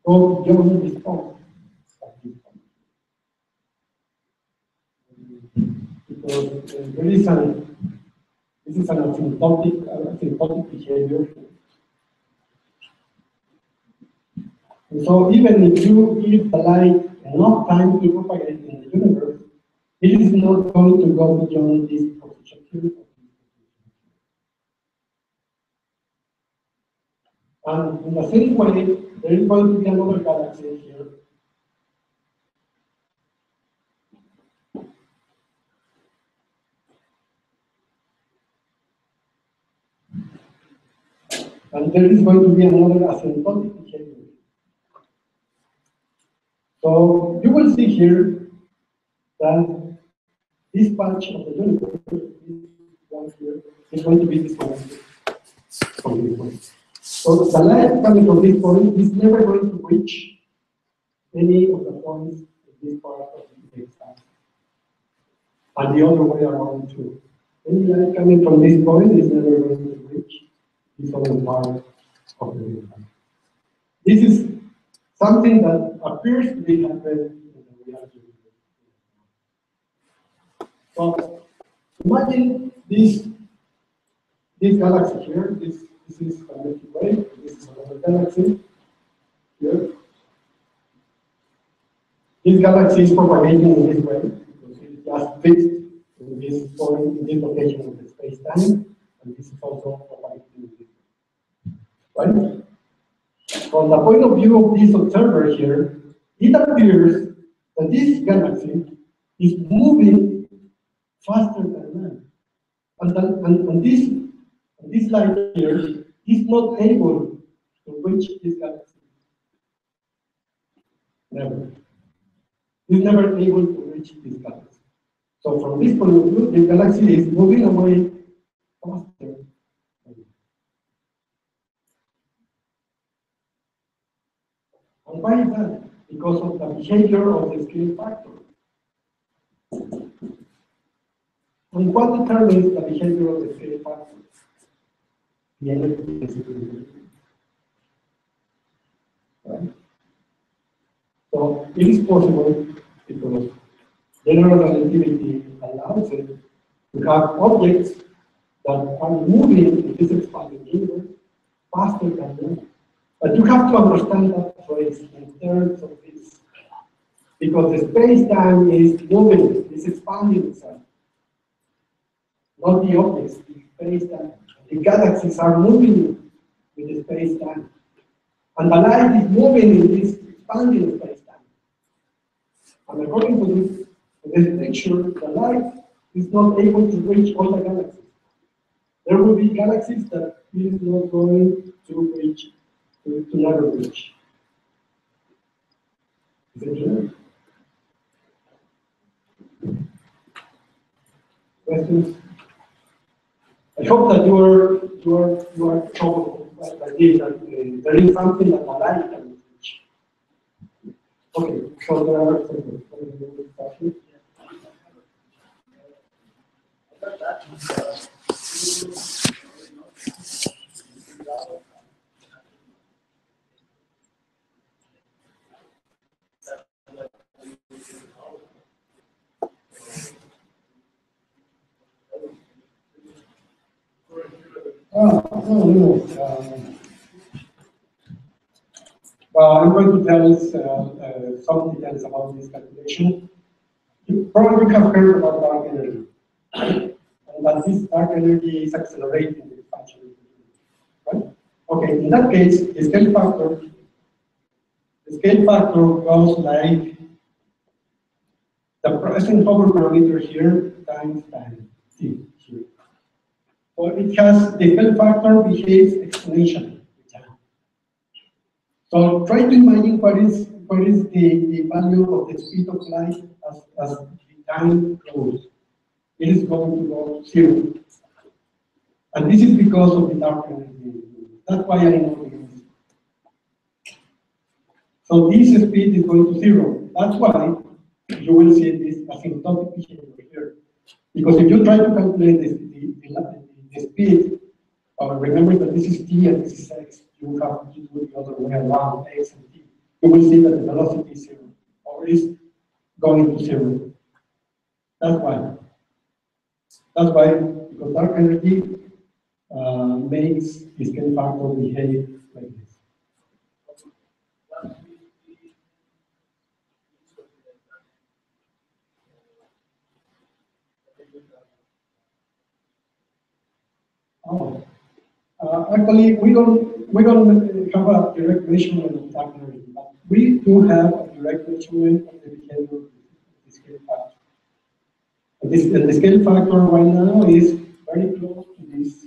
go beyond this point. Because this is an asymptotic behavior. And so even if you give the light enough time to propagate in the universe, it is not going to go beyond this position here. And in the same way, there is going to be another galaxy here. And there is going to be another asymptotic behavior. So you will see here that this patch of the universe, this one here, is going to be this one from this point. So the light coming from this point is never going to reach any of the points in this part of the x-axis. And the other way around too. Any light coming from this point is never going to reach this other part of the universe. This is something that appears to be happening in the reality. So imagine this galaxy here. This is a Milky Way. This is another galaxy here. This galaxy is propagating in this way because it is just fixed in this point, in this location of the space-time, and this is also propagating in this way. Right? From the point of view of this observer here, it appears that this galaxy is moving faster than light. And this light here is not able to reach this galaxy. Never. It's never able to reach this galaxy. So from this point of view, the galaxy is moving away faster. And why is that? Because of the behavior of the scale factor. And what determines the behavior of the scale factor? The energy density. Right? So it is possible because general relativity allows it to have objects that are moving in this expanding universe faster than light. But you have to understand that phrase in terms of this. Because the space-time is moving, is expanding itself. Not the objects, the space-time. The galaxies are moving with the space-time. And the light is moving in this expanding space-time. And according to this picture, the light is not able to reach all the galaxies. There will be galaxies that it is not going to reach, to never reach. Is it clear? Questions? I hope that you are troubled by this, that there is something that the light can reach. Okay, so there are some questions. Well, I'm going to tell us some details about this calculation. You probably have heard about dark energy, right? And that this dark energy is accelerating the expansion of the universe, right? Okay, in that case, the scale factor goes like the present Hubble parameter here times time t here. So it has the scale factor behaves exponentially with time. So try to imagine what is the value of the speed of light as the time goes. It is going to go 0. And this is because of the dark energy. That's why I know this. So this speed is going to 0. That's why you will see this asymptotic behavior here. Because if you try to calculate the speed, remember that this is t and this is x, you have to do the other way around, x and t. You will see that the velocity is 0, or is going to 0. That's why. That's why, because dark energy makes the scale factor behave like this. Oh. Actually, we don't have a direct measurement of dark energy, but we do have a direct measurement of the behavior of the scale factor. And the scale factor right now is very close to this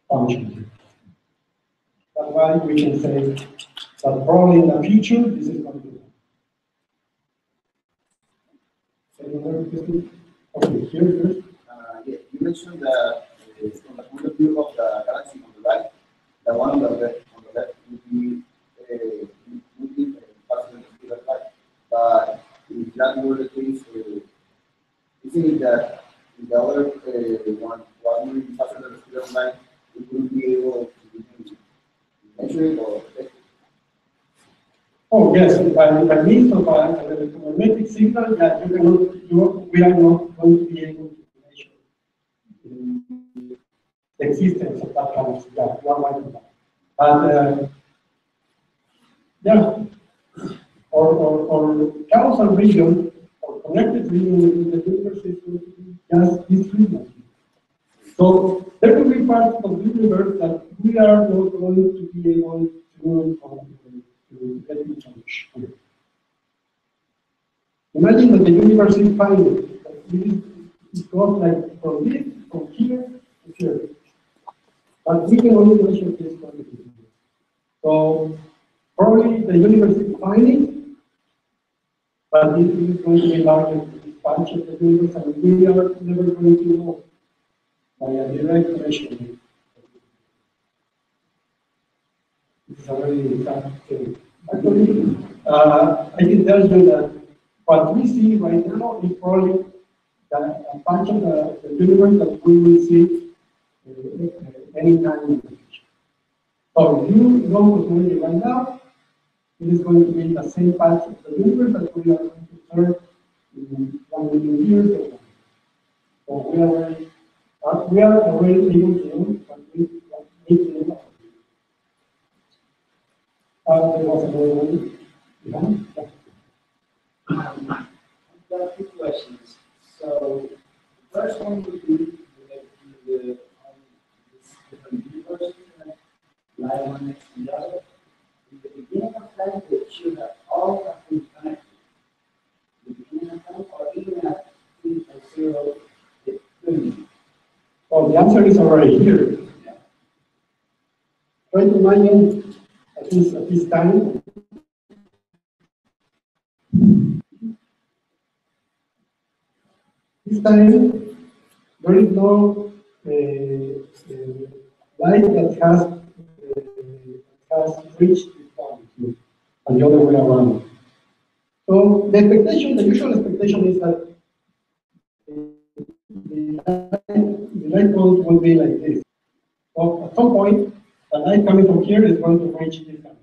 function. That's why we can say that probably in the future this is going to happen. Okay, here. Yeah, you mentioned that from the point of view of the galaxy on the right, the one on the left would be faster than the speed of light. But if that were the case, isn't it that if the other one was moving faster than the speed of light, we wouldn't be able to measure it or detect it? Oh yes, by means of an electromagnetic signal, that we are not going to be able to measure the existence of that galaxy. Yeah, you are right on that. And yeah, or causal region or connected region within the universe is going to be just this region. So there will be parts of the universe that we are not going to be able to get information. Imagine that the universe is finite. It goes like from here to here. But we can only measure this quantity. So probably the universe is finite, but it is going to be larger expansion of the universe, and we are never going to know by a direct measurement. It's a very exact thing. Actually, I can tell you that what we see right now is probably a bunch of the universe that we will see anytime in the future. So if you know cosmology right now, it is going to be the same patch of the universe that we are going to observe in 1 million years or so. So we are already able to know what we need to know. There was another one. Yeah. I've got 2 questions. So, the first one would be related to the different universes, like one next to the other. In the planet should have all have been connected. Or even at 3.0, it couldn't. Well, the answer is already here. Try to imagine at this time. This time, there is no light that has reached the point, and the other way around. So the expectation, the usual expectation is that the light bulb will be like this. So at some point, the light coming from here is going to reach this point.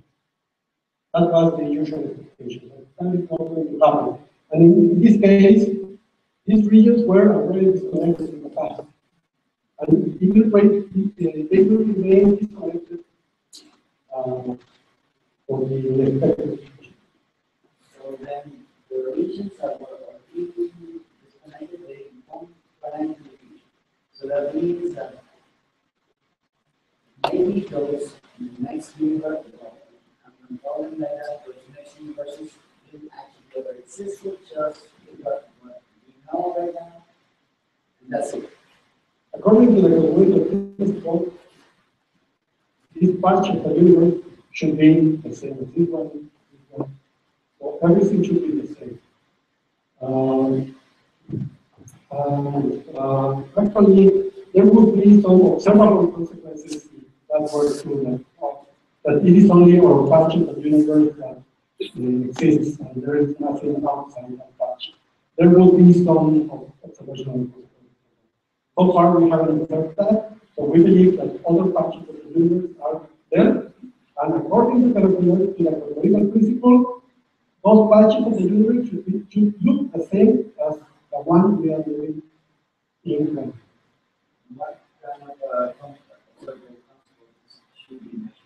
That was the usual expectation. That is not going to happen. And in this case, these regions were already disconnected in the past. And they will remain disconnected for the expected. So then the regions that were completely disconnected, they won't connect in the future. So that means that maybe those next universe, I'm calling that those next universes didn't actually ever existed, just what we know right now, and that's it. According to the Cosmology principle, this patch of the universe should be the same as this one. So everything should be the same. Actually, there would be some observable consequences that were true, that it is only our patch of the universe that exists, and there is nothing outside that patch. There will be some observational consequences. So far, we haven't observed that, so we believe that other patches of the universe are there, and according to the cosmological principle, those patches of the universe should look the same as the one we are doing in Ureña. What kind of observable consequences should be measured?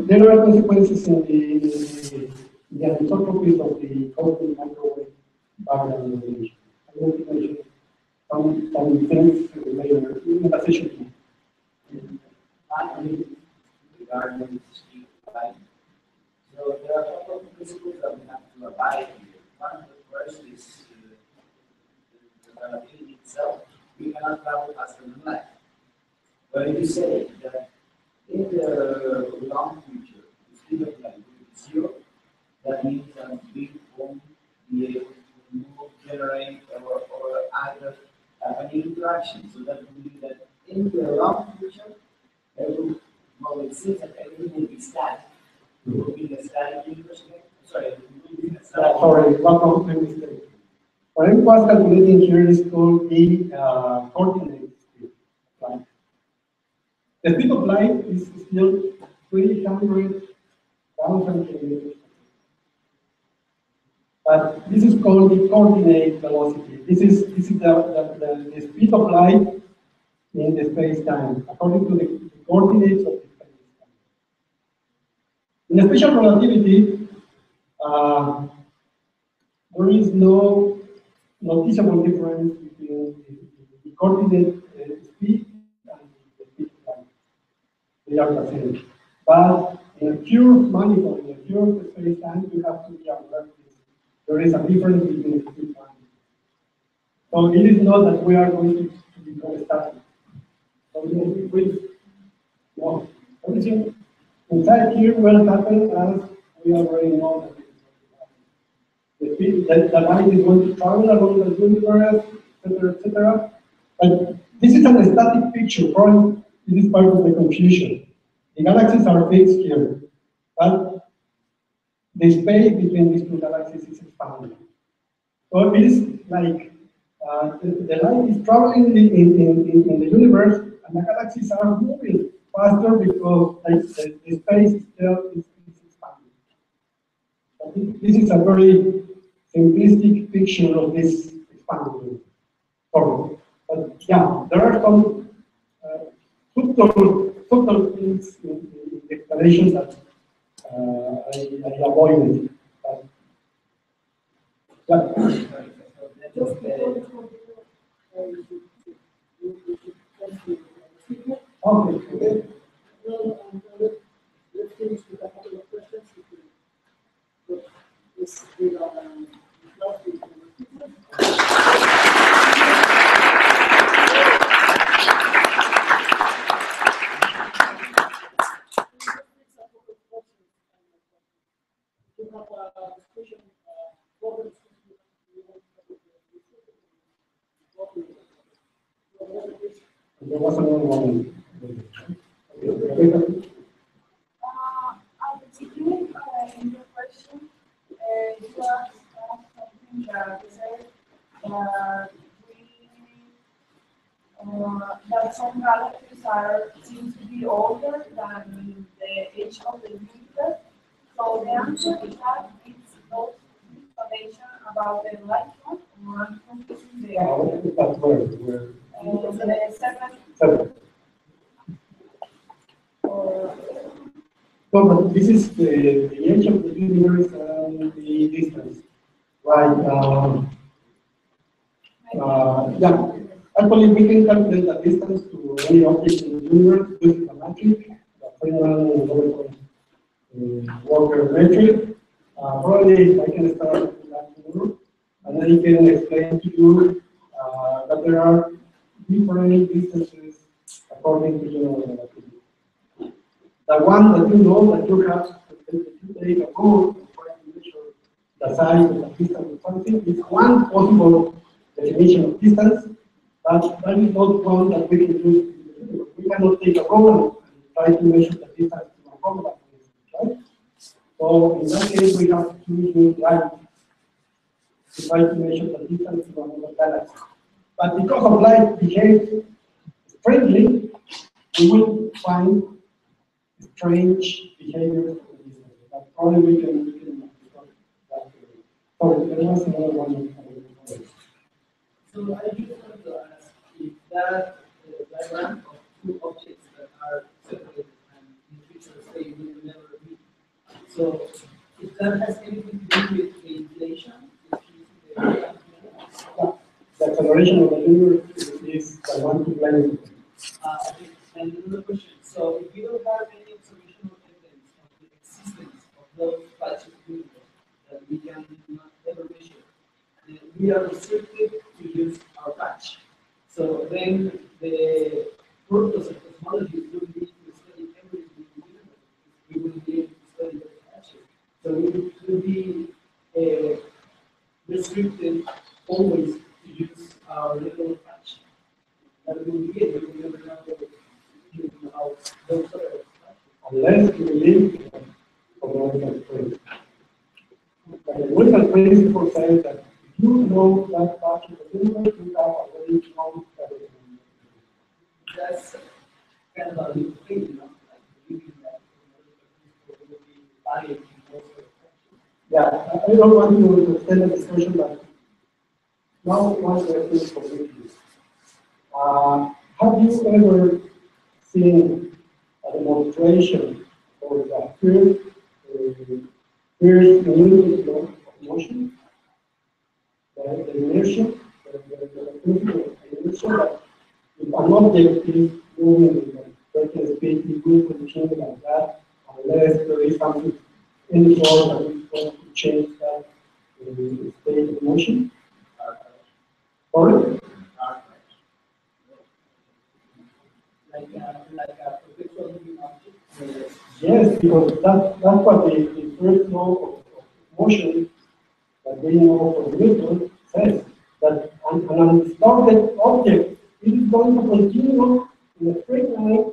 There are consequences in the anisotropies of the cosmic microwave background radiation. I want to mention some things later in the session. Finally, regarding the speed of light. So there are a couple of principles that we have to abide here. One of the first is the relativity itself. We cannot travel faster than light. But if you say that in the long future, the speed of light will be zero, that means that we won't be able to move, generate, or either have any interaction. So that would mean that in the long future, well, it seems that everything will be static. It will be a static universe. Sorry, it will be a static. Sorry, one mistake. What I was calculating here is called the coordinate speed of light. The speed of light is still 300,000 kilometers. But this is called the coordinate velocity. This is the speed of light in the space-time, according to the coordinates of the space-time. In special relativity, there is no noticeable difference between the coordinate speed and the speed of light. They are the same. But in a pure manifold, in a pure space-time, you have to be aware of this. There is a difference between the two times. So it is not that we are going to become static. So we will, no, everything inside here will happen as we already know that the speed that the light is going to travel along the universe, etc., etc. But this is a static picture. Probably this is part of the confusion. The galaxies are fixed here, but the space between these two galaxies is expanding. So it is like the light is traveling in the universe, and the galaxies are moving faster because the space itself is expanding. So this is a very simplistic picture of this expanding story. But yeah, there are some subtle things in the explanations that I avoided. Just before Okay. let's finished with a couple of questions. If you look this big on last week. You have a discussion, what is There was another one. At the beginning, in your question, you asked something that said that some galaxies seem to be older than the age of the universe. So the answer to that is those information about the lifetime or confusing the That's where the seven seven. or No, but this is the age of the universe and the distance. Right. Yeah. Actually, we can calculate the distance to any object in the universe using a metric, the Feynman Walker metric. Probably I can start with that tomorrow, and I can explain to you that there are different distances according to general relativity. The one that you know that you have to take a code and try to measure the size of the distance of something is one possible definition of distance, but that is not one that we can use. We cannot take a problem and try to measure the distance to a problem, right? So in that case, we have to use light to try to measure the distance to another galaxy. But because of light behaves strangely, we will find strange behavior. But probably we can discuss that. Sorry, there was another one. So I just want to ask if that diagram of two objects that are separated and in the future state will never meet. So if that has anything to do with the inflation, The acceleration of the universe is the one to blame. and another question. So if you don't have any observational evidence of the existence of those types of universe that we can not ever measure, then we are restricted to use our patch. So then the purpose of cosmology would be to study everything in the universe. We wouldn't be able to study those patches. So we would be restricted always to use our little patch. That would be it. We would never know how those other patches. Unless you believe in cosmological principle. The cosmological principle says that if you know that part of the universe, you have already known everything. That's kind of a new thing, you know, like believing that cosmological principle will be valid in most of the patches. Yeah, I don't want to extend the discussion, but now one question for you. Have you ever seen a demonstration of the first unit of motion? The inertia, the principle of inertia, that if an object is moving at certain speed, it will continue like that, unless there is something any force that is going to change that state of motion. Sorry? Like a perpetual moving object. Yes, because that's what the first law of motion that we know from Newton says, that an unstarted object is going to continue in a straight line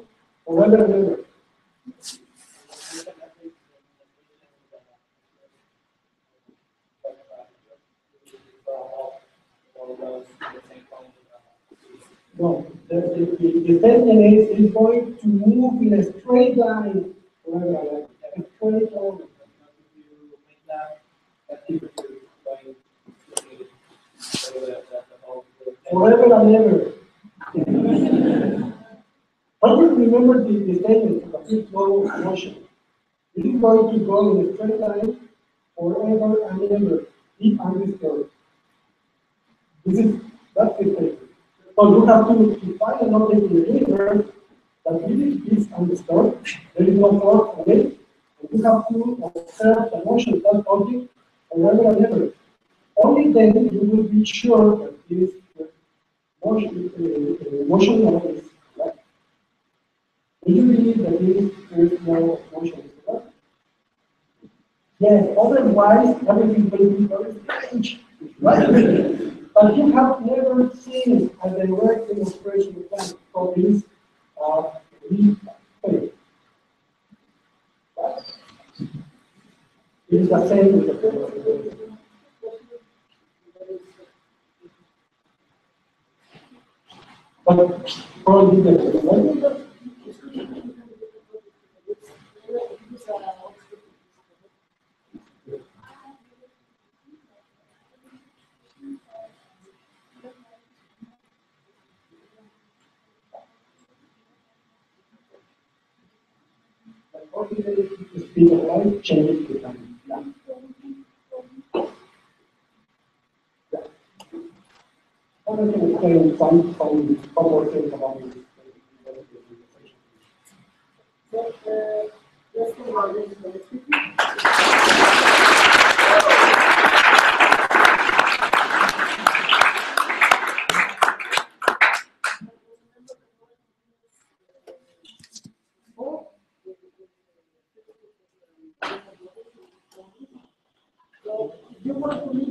forever and ever. No, the statement is going to move in a straight line forever, like a straight line. Forever and ever. How do you remember the statement of the fifth law of motion? It is going to go in a straight line forever and ever, if undisturbed. That's the statement. So you have to find an object in the universe that really is undisturbed. There is no force on it, You have to observe the motion of that object over and over. Only then you will be sure that this motion level is correct. Do you believe that there is no motion is correct? Yes, otherwise everything will be very strange, right? But you have never seen a direct demonstration of this phase. Right? It is the same with the but probably the ordinary speed of light changes with time. Yeah. Yeah. I can explain some more things about this. Let's move on to the next speaker. So, you want to